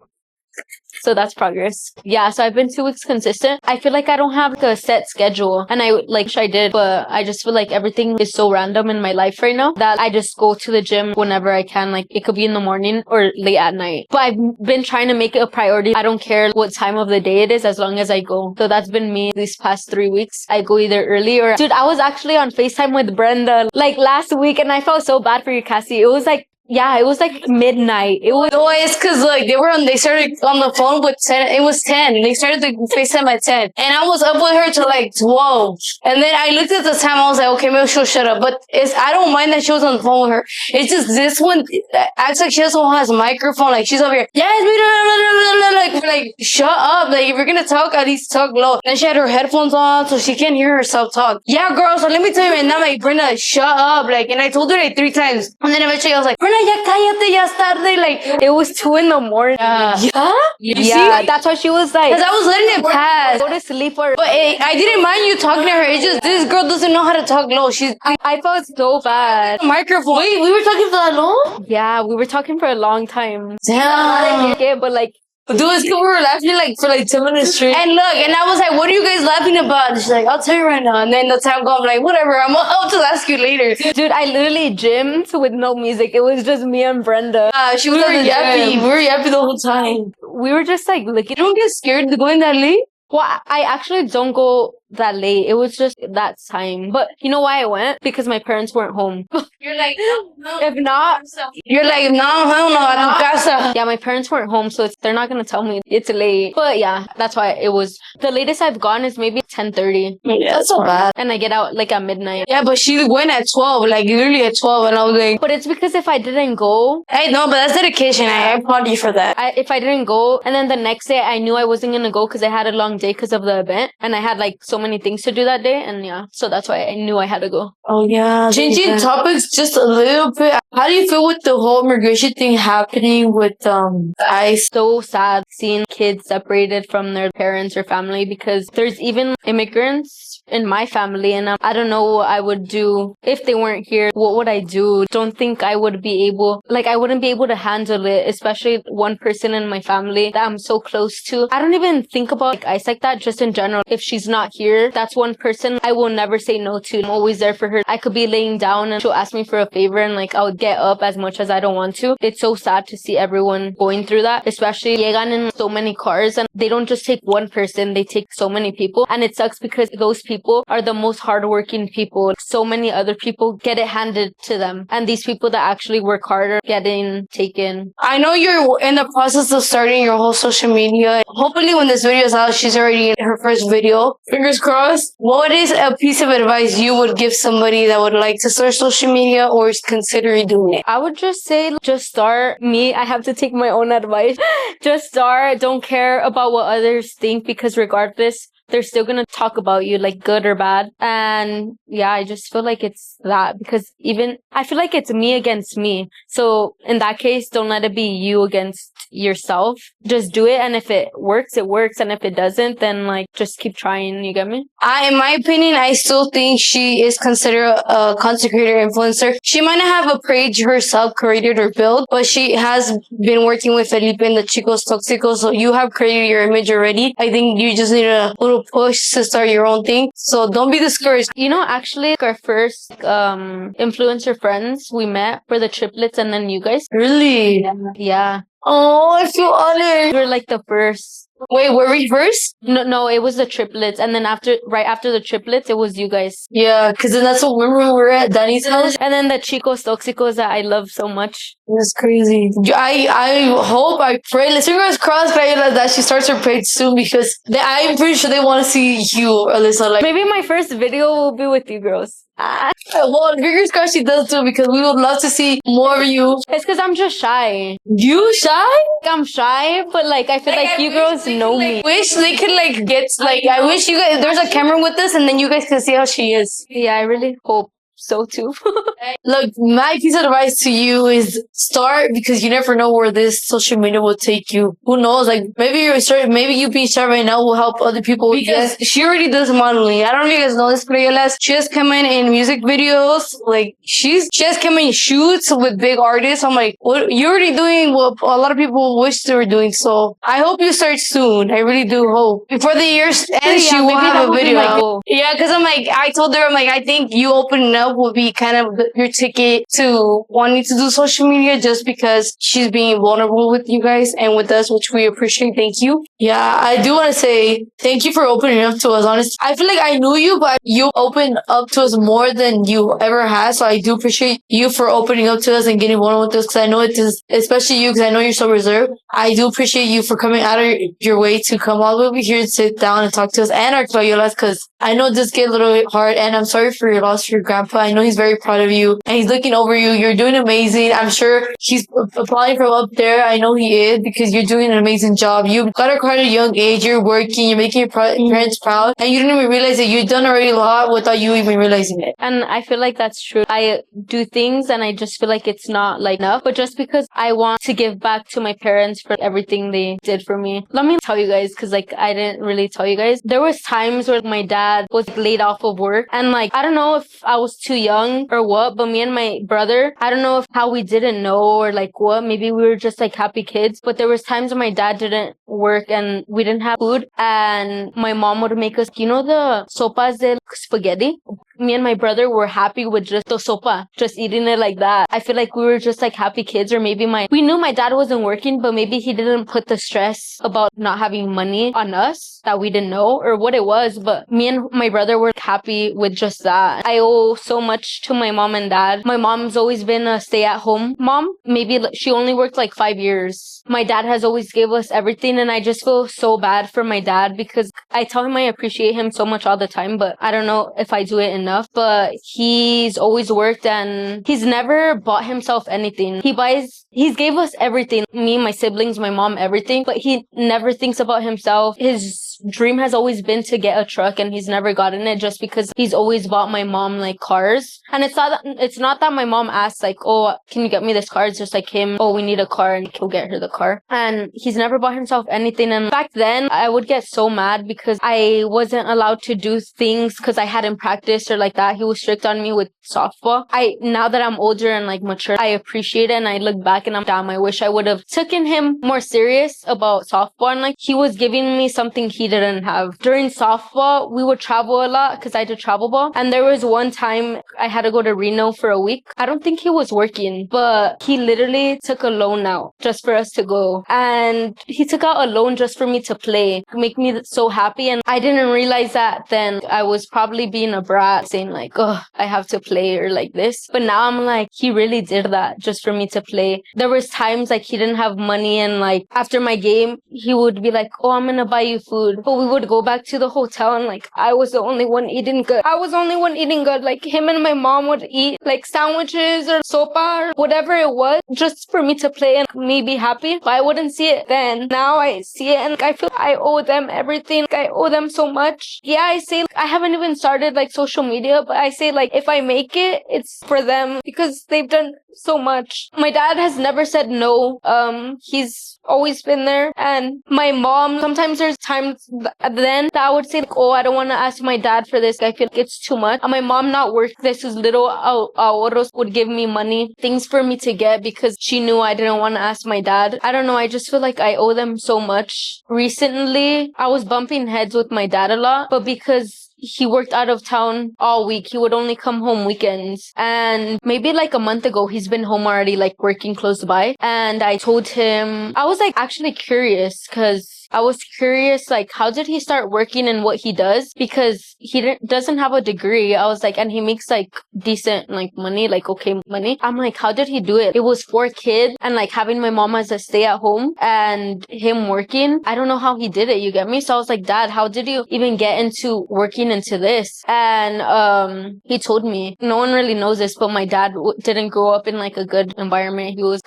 S1: So that's progress. Yeah, so I've been 2 weeks consistent. I feel like I don't have like a set schedule. And I wish I did, but I just feel like everything is so random in my life right now that I just go to the gym whenever I can. Like, it could be in the morning or late at night. But I've been trying to make it a priority. I don't care what time of the day it is as long as I go. So that's been me these past 3 weeks. I go either early or... Dude, I was actually on FaceTime with Brenda like last week and I felt so bad for you, Cassie. It was like midnight.
S2: No, it's because like they started on the phone with 10. It was 10. They started the FaceTime at 10. And I was up with her till like 12. And then I looked at the time. I was like, okay, maybe she'll shut up. But I don't mind that she was on the phone with her. It's just this one acts like she also has a microphone. Like, she's over here. Yes, like, shut up. Like, if you're gonna talk, at least talk low. Then she had her headphones on so she can't hear herself talk. Yeah, girl. So let me tell you right now, like, Brenda, shut up. Like, and I told her like 3 times. And then eventually I was like, Brenda, ya cállate, ya es tarde. Like,
S1: it was 2 a.m.
S2: Yeah?
S1: Yeah, that's why she was like...
S2: Because I was letting it pass.
S1: Go to sleep or...
S2: But I didn't mind you talking to her. It's just, this girl doesn't know how to talk low.
S1: I felt so bad.
S2: Microphone. Wait, we were talking for that long?
S1: Yeah, we were talking for a long time.
S2: Damn.
S1: Yeah, but like,
S2: Dude, it's 'cause we were laughing like for like 10 minutes straight. And look, and I was like, what are you guys laughing about? And she's like, I'll tell you right now. And then the time go, I'm like, whatever, I'll just ask you later.
S1: Dude, I literally gymmed with no music. It was just me and Brenda.
S2: She was yappy. We were yappy the whole time.
S1: We were just like looking.
S2: You don't get scared to going that late?
S1: Well, I actually don't go that late. It was just that time. But you know why I went? Because my parents weren't home.
S2: You're like, no.
S1: If not,
S2: You're like, no, hell no, a tu casa.
S1: yeah, my parents weren't home, so they're not gonna tell me it's late. But yeah, that's why it was. The latest I've gone is maybe 10:30.
S2: Yeah, that's not bad.
S1: And I get out like at midnight.
S2: Yeah, but she went at 12, like literally at 12, and I was like,
S1: But it's because if I didn't go,
S2: hey, no, but that's dedication. I applaud you for that.
S1: if I didn't go, and then the next day I knew I wasn't gonna go because I had a long day because of the event, and I had like so many things to do that day, and yeah, so that's why I knew I had to go.
S2: Oh yeah. Changing topics just a little bit. How do you feel with the whole immigration thing happening with ICE?
S1: So sad seeing kids separated from their parents or family, because there's even immigrants in my family, and I don't know what I would do if they weren't here. What would I do? Don't think I would be able, like I wouldn't be able to handle it, especially one person in my family that I'm so close to. I don't even think about like ICE like that, just in general. If she's not here, that's one person I will never say no to. I'm always there for her. I could be laying down and she'll ask me for a favor, and like I would get up as much as I don't want to. It's so sad to see everyone going through that, especially llegan in so many cars, and they don't just take one person, they take so many people, and it sucks because those people are the most hardworking people. So many other people get it handed to them, and these people that actually work harder getting taken.
S2: I know you're in the process of starting your whole social media. Hopefully when this video is out, she's already in her first video. Fingers crossed. What is a piece of advice you would give somebody that would like to start social media or is considering doing it?
S1: I would just say, just start. Me, I have to take my own advice. Just start. Don't care about what others think, because regardless, they're still gonna talk about you, like good or bad. And yeah, I just feel like it's that, because even I feel like it's me against me. So in that case, don't let it be you against yourself. Just do it, and if it works, it works, and if it doesn't, then like just keep trying. You get me?
S2: In my opinion, I still think she is considered a content creator influencer. She might not have a page herself created or built, but she has been working with Felipe and the Chicos Tóxicos, so you have created your image already. I think you just need a little push to start your own thing. So don't be discouraged.
S1: You know, actually, our first influencer friends we met were the triplets, and then you guys.
S2: Really?
S1: Yeah.
S2: Oh, I feel honored.
S1: We were like the first.
S2: Wait, were we first?
S1: No, it was the triplets, and then right after the triplets, it was you guys.
S2: Yeah, because then that's what, remember when we were at Danny's house?
S1: And then the Chicos Tóxicos that I love so much.
S2: That's crazy. I hope, I pray, let's fingers crossed, that she starts her page soon, because I'm pretty sure they want to see you, Alyssa. Like,
S1: maybe my first video will be with you girls.
S2: well, fingers crossed she does too, because we would love to see more of you.
S1: It's because I'm just shy.
S2: You shy?
S1: I'm shy, but like I feel like you girls know me.
S2: I wish they could like get like. I wish you guys. There's a camera with us, and then you guys can see how she is.
S1: Yeah, I really hope so too.
S2: Look, my piece of advice to you is start, because you never know where this social media will take you. Who knows? Like maybe you being shy right now will help other people. Because she already does modeling. I don't know if you guys know this, but she has come in music videos. Like she has come in shoots with big artists. I'm like, what? You're already doing what a lot of people wish they were doing. So I hope you start soon. I really do hope before the year ends. She will have a video. Yeah, because I told her, I think you opening up will be kind of your ticket to wanting to do social media, just because she's being vulnerable with you guys and with us, which we appreciate. Thank you. Yeah, I do want to say thank you for opening up to us. Honestly, I feel like I knew you, but you opened up to us more than you ever had. So I do appreciate you for opening up to us and getting vulnerable with us, because I know it is, especially you, because I know you're so reserved. I do appreciate you for coming out of your way to come all the way over here and sit down and talk to us and our Crayolas, because I know this get a little hard, and I'm sorry for your loss for your grandpa. I know he's very proud of you, and he's looking over you. You're doing amazing. I'm sure he's applauding from up there. I know he is, because you're doing an amazing job. You got a car at a young age. You're working. You're making your parents proud, and you didn't even realize that you've done already a lot without you even realizing it.
S1: And I feel like that's true. I do things, and I just feel like it's not like enough, but just because I want to give back to my parents for everything they did for me. Let me tell you guys, because like I didn't really tell you guys. There was times where my dad was laid off of work, and like I don't know if I was too too young or what, but me and my brother, I don't know if how we didn't know or like what, maybe we were just like happy kids, but there was times when my dad didn't work and we didn't have food, and my mom would make us, the sopas de spaghetti. Me and my brother were happy with just the sopa, just eating it like that. I feel like we were just like happy kids, or maybe we knew my dad wasn't working, but maybe he didn't put the stress about not having money on us that we didn't know or what it was. But me and my brother were happy with just that. I owe so much to my mom and dad. My mom's always been a stay-at-home mom. Maybe she only worked like 5 years. My dad has always gave us everything, and I just feel so bad for my dad because I tell him I appreciate him so much all the time, but I don't know if I do it enough. But he's always worked and he's never bought himself anything. He's gave us everything. Me, my siblings, my mom, everything. But he never thinks about himself. His dream has always been to get a truck, and he's never gotten it just because he's always bought my mom like cars. And it's not that my mom asks like, oh, can you get me this car? It's just like him, oh, we need a car, and he'll get her the car. And he's never bought himself anything. And back then I would get so mad because I wasn't allowed to do things because I hadn't practiced or like that. He was strict on me with softball. Now that I'm older and like mature, I appreciate it, and I look back and I'm damn, I wish I would have taken him more serious about softball, and like he was giving me something he didn't have. During softball, we would travel a lot because I did travel ball, and there was one time I had to go to Reno for a week. I don't think he was working, but he literally took a loan out just for us to go, and he took out a loan just for me to play, make me so happy. And I didn't realize that then. I was probably being a brat saying like, oh, I have to play or like this. But now I'm like, he really did that just for me to play. There was times like he didn't have money, and like after my game, he would be like, oh, I'm gonna buy you food. But we would go back to the hotel, and like I was the only one eating good. Like him and my mom would eat like sandwiches or sopa or whatever it was just for me to play and me be happy. But I wouldn't see it then. Now I see it, and I feel I owe them everything. I owe them so much. Yeah, I say I haven't even started like social media, but I say like if I make it, it's for them because they've done so much. My dad has never said no. He's always been there. And my mom, sometimes there's times then that I would say like, oh, I don't want to ask my dad for this. I feel like it's too much. And my mom not work this is little ahorros would give me money, things for me to get because she knew I didn't want to ask my dad. I don't know. I just feel like I owe them so much. Recently, I was bumping heads with my dad a lot, but because he worked out of town all week, he would only come home weekends. And maybe like a month ago, he's been home already, like working close by. And I told him, I was like actually curious because I was curious, like, how did he start working and what he does? Because he doesn't have a degree. I was like, and he makes like decent like money, like okay money. I'm like, how did he do it? It was 4 kids and like having my mom as a stay at home and him working. I don't know how he did it. You get me? So I was like, Dad, how did you even get into working into this? And he told me, no one really knows this, but my dad didn't grow up in like a good environment. He was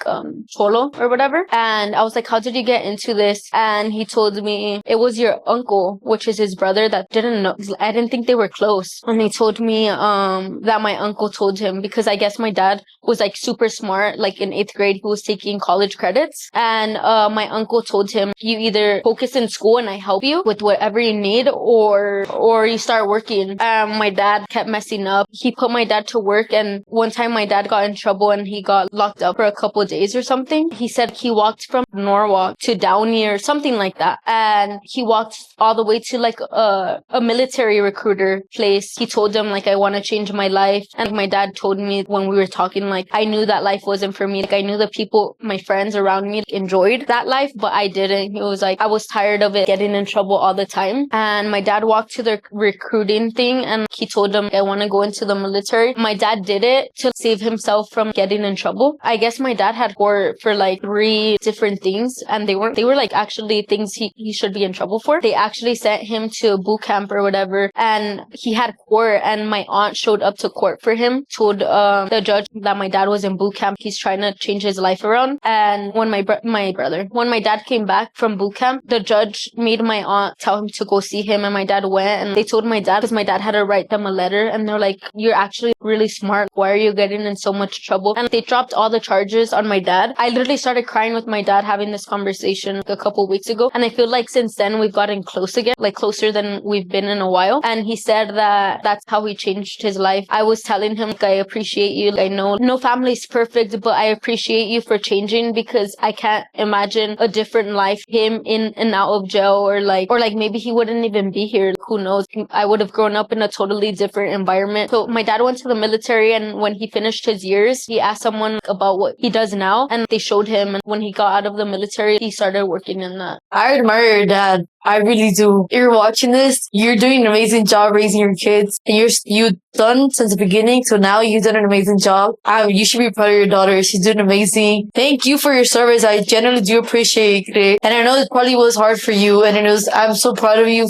S1: cholo or whatever. And I was like, how did you get into this? And he told me it was your uncle, which is his brother, that didn't know. I didn't think they were close. And he told me that my uncle told him, because I guess my dad was like super smart. Like in 8th grade, he was taking college credits. And my uncle told him, you either focus in school and I help you with whatever you need, or you start working. My dad kept messing up. He put my dad to work, and one time my dad got in trouble and he got locked up for a couple of days or something. He said he walked from Norwalk to Downey or something like that. And he walked all the way to like a military recruiter place. He told them like, I want to change my life. And my dad told me when we were talking, like, I knew that life wasn't for me. Like, I knew the people, my friends around me enjoyed that life, but I didn't. He was like, I was tired of it, getting in trouble all the time. And my dad walked to the recruiting thing and he told them, I want to go into the military. My dad did it to save himself from getting in trouble. I guess my dad had court for like 3 different things, and they were like actually things he should be in trouble for. They actually sent him to boot camp or whatever, and he had court, and my aunt showed up to court for him, told the judge that my dad was in boot camp. He's trying to change his life around. And when when my dad came back from boot camp, the judge made my aunt tell him to go see him, and my dad went, and they told my dad, because my dad had to write them a letter, and they're like, you're actually really smart. Why are you getting in so much trouble? And they dropped all the charges on my dad. I literally started crying with my dad having this conversation a couple weeks ago. And I feel like since then we've gotten close again, like closer than we've been in a while. And he said that that's how he changed his life. I was telling him, like, I appreciate you. I know no family's perfect, but I appreciate you for changing, because I can't imagine a different life, him in and out of jail, or like maybe he wouldn't even be here. Who knows? I would have grown up in a totally different environment. So my dad went to the military, and when he finished his years, he asked someone about what he does now, and they showed him. And when he got out of the military, he started working in that.
S2: I admire your dad. I really do. If you're watching this, you're doing an amazing job raising your kids. And you've done since the beginning, so now you've done an amazing job. You should be proud of your daughter. She's doing amazing. Thank you for your service. I genuinely do appreciate it. And I know it probably was hard for you. And I'm so proud of you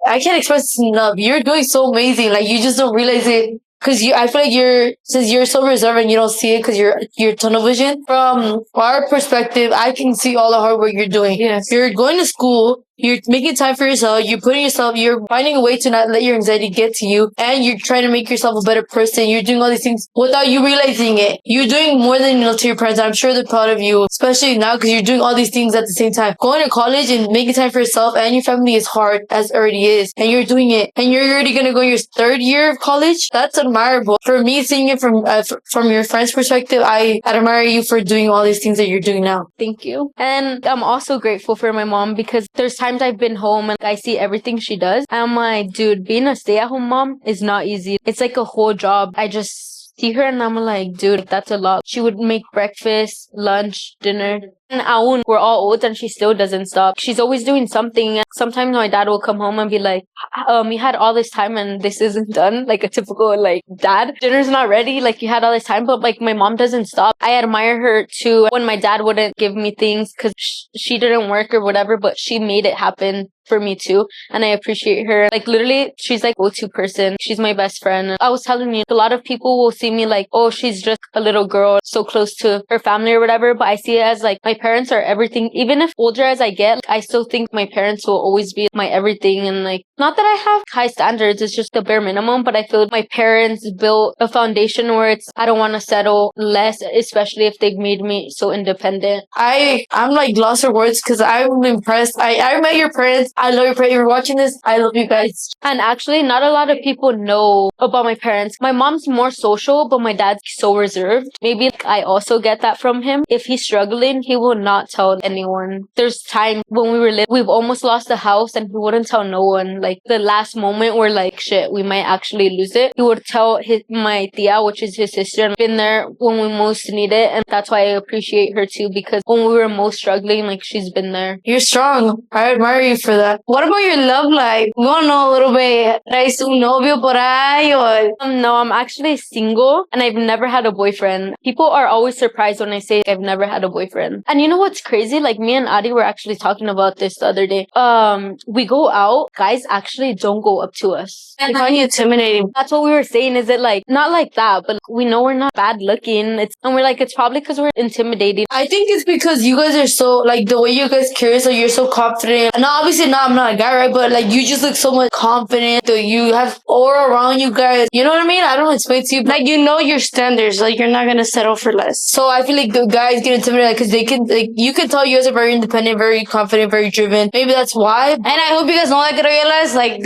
S2: I can't express this enough. You're doing so amazing. Like, you just don't realize it. Cause I feel like since you're so reserved and you don't see it cause you're tunnel vision. From our perspective, I can see all the hard work you're doing. Yes. You're going to school. You're making time for yourself. You're finding a way to not let your anxiety get to you. And you're trying to make yourself a better person. You're doing all these things without you realizing it. You're doing more than to your parents. I'm sure they're proud of you, especially now because you're doing all these things at the same time. Going to college and making time for yourself and your family is hard as it already is. And you're doing it. And you're already going to go your third year of college. That's admirable. For me, seeing it from your friend's perspective, I admire you for doing all these things that you're doing now.
S1: Thank you. And I'm also grateful for my mom, because there's times I've been home and I see everything she does. I'm like, dude, being a stay-at-home mom is not easy. It's like a whole job. I just see her and I'm like, dude, that's a lot. She would make breakfast, lunch, dinner. And Aun, we're all old and she still doesn't stop. She's always doing something. Sometimes my dad will come home and be like, you had all this time and this isn't done. Like a typical, like, dad, dinner's not ready. Like, you had all this time, but like my mom doesn't stop. I admire her too. When my dad wouldn't give me things because she didn't work or whatever, but she made it happen for me too. And I appreciate her. Like, literally, she's like go-to person. She's my best friend. I was telling you, a lot of people will see me like, oh, she's just a little girl so close to her family or whatever. But I see it as like my parents are everything. Even if older as I get, I still think my parents will always be my everything. And like, not that I have high standards, it's just the bare minimum, but I feel my parents built a foundation where I don't want to settle less, especially if they've made me so independent.
S2: I'm like lost for words because I'm impressed. I met your parents. I love your parents. If you're watching this, I love you guys.
S1: And actually, not a lot of people know about my parents. My mom's more social, but my dad's so reserved. Maybe I also get that from him. If he's struggling, he will not tell anyone. There's time when we were little, we've almost lost the house and he wouldn't tell no one. Like the last moment where like, shit, we might actually lose it. He would tell my tia, which is his sister, and been there when we most need it. And that's why I appreciate her too, because when we were most struggling, like she's been there.
S2: You're strong. I admire you for that. What about your love life? We want to know a little bit. ¿Traes un novio por ahí or?
S1: No, I'm actually single and I've never had a boyfriend. People are always surprised when I say I've never had a boyfriend. And you know what's crazy? Like me and Adi were actually talking about this the other day. We go out, guys actually don't go up to us.
S2: They find you intimidating.
S1: That's what we were saying. Is it like, not like that, but we know we're not bad looking. And we're like, it's probably because we're intimidating.
S2: I think it's because you guys are so, like, the way you guys carry yourself, you're so confident. And obviously, I'm not a guy, right? But like, you just look so much confident. You have aura around you guys. You know what I mean? I don't know explain to you. Like, you know your standards. Like, you're not gonna settle for less. So I feel like the guys get intimidated because they can, like, you can tell you guys are very independent, very confident, very driven. Maybe that's why. And I hope you guys know, like, I realize, like,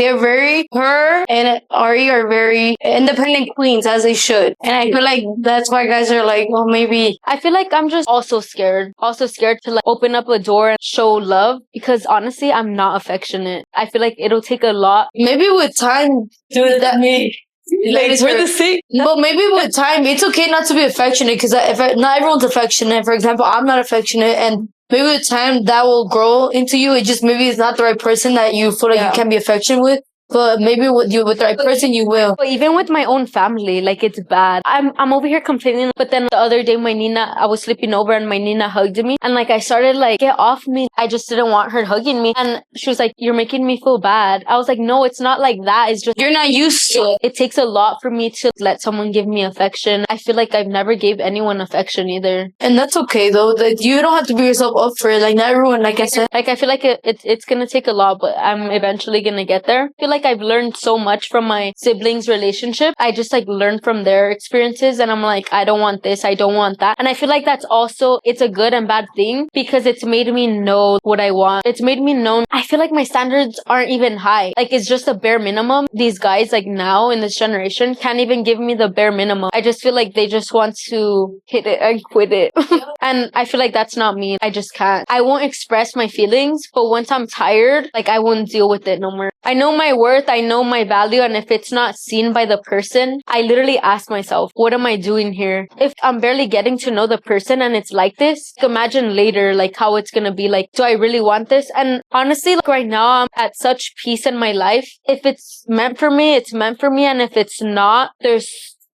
S2: her and Ari are very independent queens, as they should. And I feel like that's why guys are like, well, maybe.
S1: I feel like I'm just also scared to like open up a door and show love, because honestly, I'm not affectionate. I feel like it'll take a lot.
S2: Maybe with time, do that me. Ladies, we're the same. But maybe with time, it's okay not to be affectionate, because not everyone's affectionate. For example, I'm not affectionate, and maybe with time that will grow into you. It just maybe it's not the right person that you feel like you can be affectionate with. But maybe with the right person, you will.
S1: But even with my own family, like, it's bad. I'm over here complaining. But then the other day, I was sleeping over and my Nina hugged me. And like, I started like, get off me. I just didn't want her hugging me. And she was like, you're making me feel bad. I was like, no, it's not like that. It's just,
S2: you're not used to it.
S1: It takes a lot for me to let someone give me affection. I feel like I've never gave anyone affection either.
S2: And that's okay though. That you don't have to beat yourself up for it. Like, not everyone, like I said.
S1: Like, I feel like it's gonna take a lot, but I'm eventually gonna get there. I feel like I've learned so much from my siblings' relationship. I just like learned from their experiences, and I'm like, I don't want this, I don't want that. And I feel like that's also, it's a good and bad thing because it's made me know what I want. It's made me know, I feel like my standards aren't even high. Like it's just a bare minimum. These guys like now in this generation can't even give me the bare minimum. I just feel like they just want to hit it and quit it. And I feel like that's not me. I just can't. I won't express my feelings, but once I'm tired, like I won't deal with it no more. I know my worth, I know my value, and if it's not seen by the person, I literally ask myself, what am I doing here? If I'm barely getting to know the person and it's like this, imagine later, like how it's gonna be. Like, do I really want this? And honestly, like right now, I'm at such peace in my life. If it's meant for me, it's meant for me. And if it's not, there's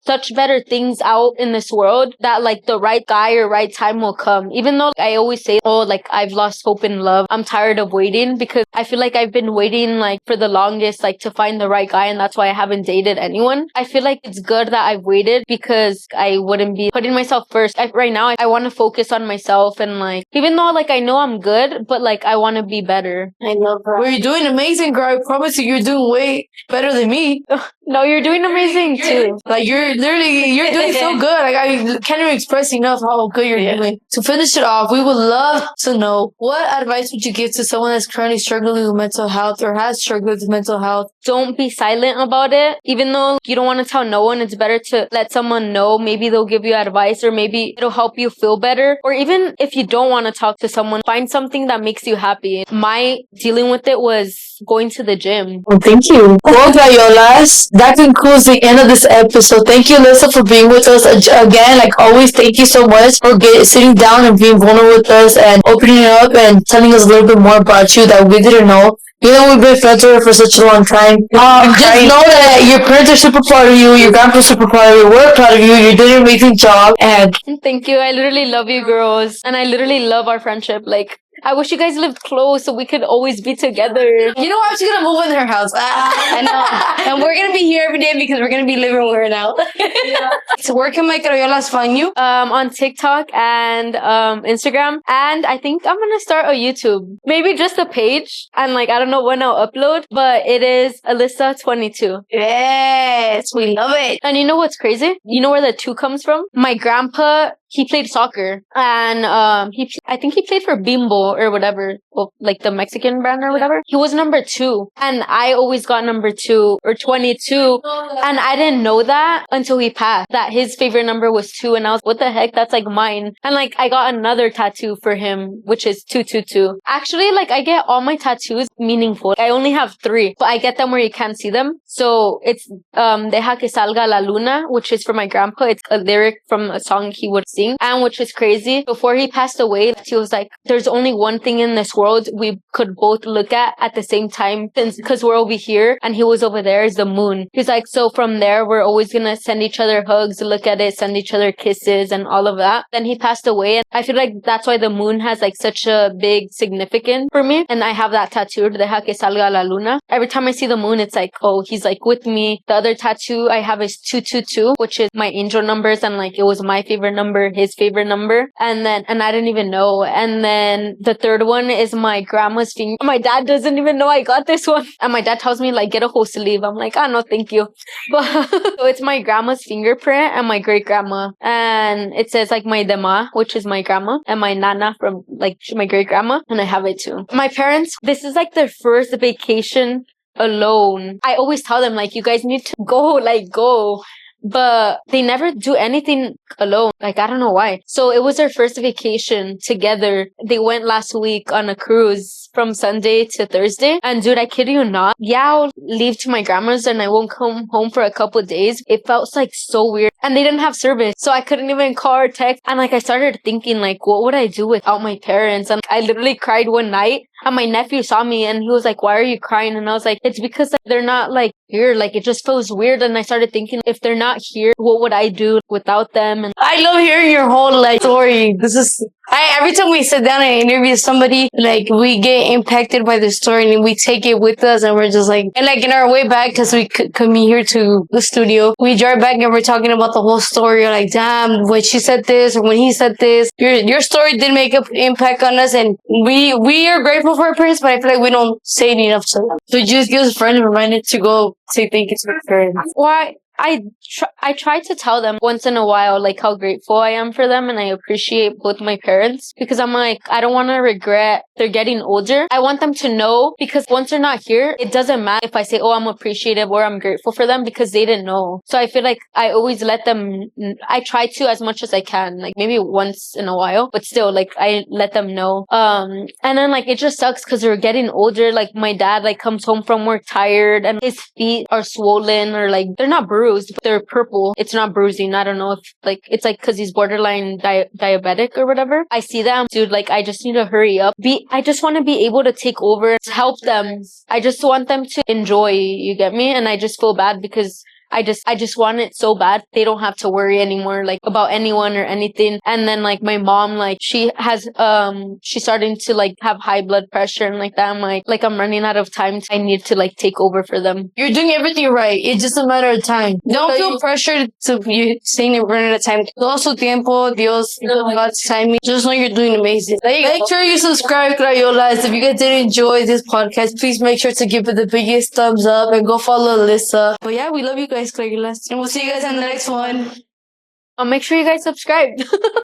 S1: such better things out in this world that like the right guy or right time will come. Even though I always say, oh, like I've lost hope in love. I'm tired of waiting because I feel like I've been waiting like for the longest, like to find the right guy. And that's why I haven't dated anyone. I feel like it's good that I've waited because I wouldn't be putting myself first. Right now, I want to focus on myself and like, even though like I know I'm good, but like I want to be better.
S2: I love her. Well, you're doing amazing, girl. I promise you, you're doing way better than me.
S1: No, you're doing amazing too.
S2: Like you're doing so good. Like I can't even express enough how good you're doing. To finish it off, we would love to know what advice would you give to someone that's currently struggling with mental health or has struggled with mental health?
S1: Don't be silent about it. Even though you don't want to tell no one, it's better to let someone know. Maybe they'll give you advice or maybe it'll help you feel better. Or even if you don't want to talk to someone, find something that makes you happy. My dealing with it was going to the gym.
S2: Well, thank you. Well, Gayolas, that concludes the end of this episode. Thank you, Alyssa, for being with us again. Like always, thank you so much for sitting down and being vulnerable with us and opening up and telling us a little bit more about you that we didn't know. You know, we've been friends with her for such a long time. Just know that your parents are super proud of you, your grandpa's super proud of you, we're proud of you, you're doing an amazing job. And
S1: thank you. I literally love you girls. And I literally love our friendship. Like, I wish you guys lived close so we could always be together.
S2: You know, I'm just gonna move in her house. I know. And we're gonna be here every day because we're gonna be living with her now. Yeah. So where can my Crayolas find you?
S1: On TikTok and Instagram. And I think I'm gonna start a YouTube. Maybe just a page. And like, I don't know when I'll upload, but it is Alyssa22.
S2: Yes, we love it.
S1: And you know what's crazy? You know where the 2 comes from? My grandpa, he played soccer. And I think he played for Bimbo or whatever, like the Mexican brand or whatever. He was number 2 and I always got number 2 or 22, and I didn't know that until he passed, that his favorite number was 2, and I was, what the heck, that's like mine. And like I got another tattoo for him, which is 222. Actually, like I get all my tattoos meaningful. I only have 3, but I get them where you can't see them. So it's Deja que salga la luna, which is for my grandpa. It's a lyric from a song he would sing. And which is crazy, before he passed away, he was like, there's only one thing in this world we could both look at the same time, because we're over here and he was over there, is the moon. He's like, so from there, we're always gonna send each other hugs, look at it, send each other kisses and all of that. Then he passed away, and I feel like that's why the moon has like such a big significance for me. And I have that tattooed, Deja que salga la luna. Every time I see the moon, it's like, oh, he's like with me. The other tattoo I have is 222, which is my angel numbers, and like it was my favorite number, his favorite number. And I didn't even know. And then the third one is my grandma's finger. My dad doesn't even know I got this one. And my dad tells me like, get a whole sleeve. I'm like, no, thank you. But so it's my grandma's fingerprint and my great grandma. And it says like my dema, which is my grandma, and my nana from like my great grandma. And I have it too. My parents, this is like their first vacation alone. I always tell them like, you guys need to go. But they never do anything alone. Like, I don't know why. So it was their first vacation together. They went last week on a cruise from Sunday to Thursday. And dude, I kid you not. Yeah, I'll leave to my grandma's and I won't come home for a couple of days. It felt like so weird. And they didn't have service. So I couldn't even call or text. And like, I started thinking like, what would I do without my parents? And I literally cried one night. And my nephew saw me and he was like, why are you crying? And I was like, it's because like, they're not like here. Like, it just feels weird. And I started thinking, if they're not here, what would I do without them? And
S2: I love hearing your whole like story. This is Every time we sit down and interview somebody, like we get impacted by the story and we take it with us and we're just like, and like in our way back, because we come here to the studio, we drive back and we're talking about the whole story. You're like, damn, when she said this or when he said this, your story did make an impact on us, and we are grateful for our parents, but I feel like we don't say it enough to them. So just give us a friend a reminder to go say thank you to your parents.
S1: Why? I try to tell them once in a while, like, how grateful I am for them and I appreciate both my parents, because I'm like, I don't want to regret they're getting older. I want them to know, because once they're not here, it doesn't matter if I say, oh, I'm appreciative or I'm grateful for them, because they didn't know. So I feel like I always let them, I try to as much as I can, like maybe once in a while, but still, like, I let them know. And then like, it just sucks because they're getting older. Like my dad like comes home from work tired and his feet are swollen, or like they're not bruised, but they're purple. It's not bruising. I don't know if like, it's like because he's borderline diabetic or whatever. I see them, dude, like I just need to hurry up. I just want to be able to take over, help them. I just want them to enjoy, you get me? And I just feel bad because I just want it so bad. They don't have to worry anymore, like about anyone or anything. And then like my mom, like she's starting to like have high blood pressure and like that. I'm like I'm running out of time. I need to like take over for them.
S2: You're doing everything right. It's just a matter of time. Don't feel pressured to you saying you're running out of time. Also tiempo, Dios, God's timing. Just know you're doing amazing. Make sure you subscribe, Crayolas. If you guys did enjoy this podcast, please make sure to give it the biggest thumbs up and go follow Alyssa. But yeah, we love you guys, Crayolas. And we'll see you guys in the next one.
S1: Make sure you guys subscribe.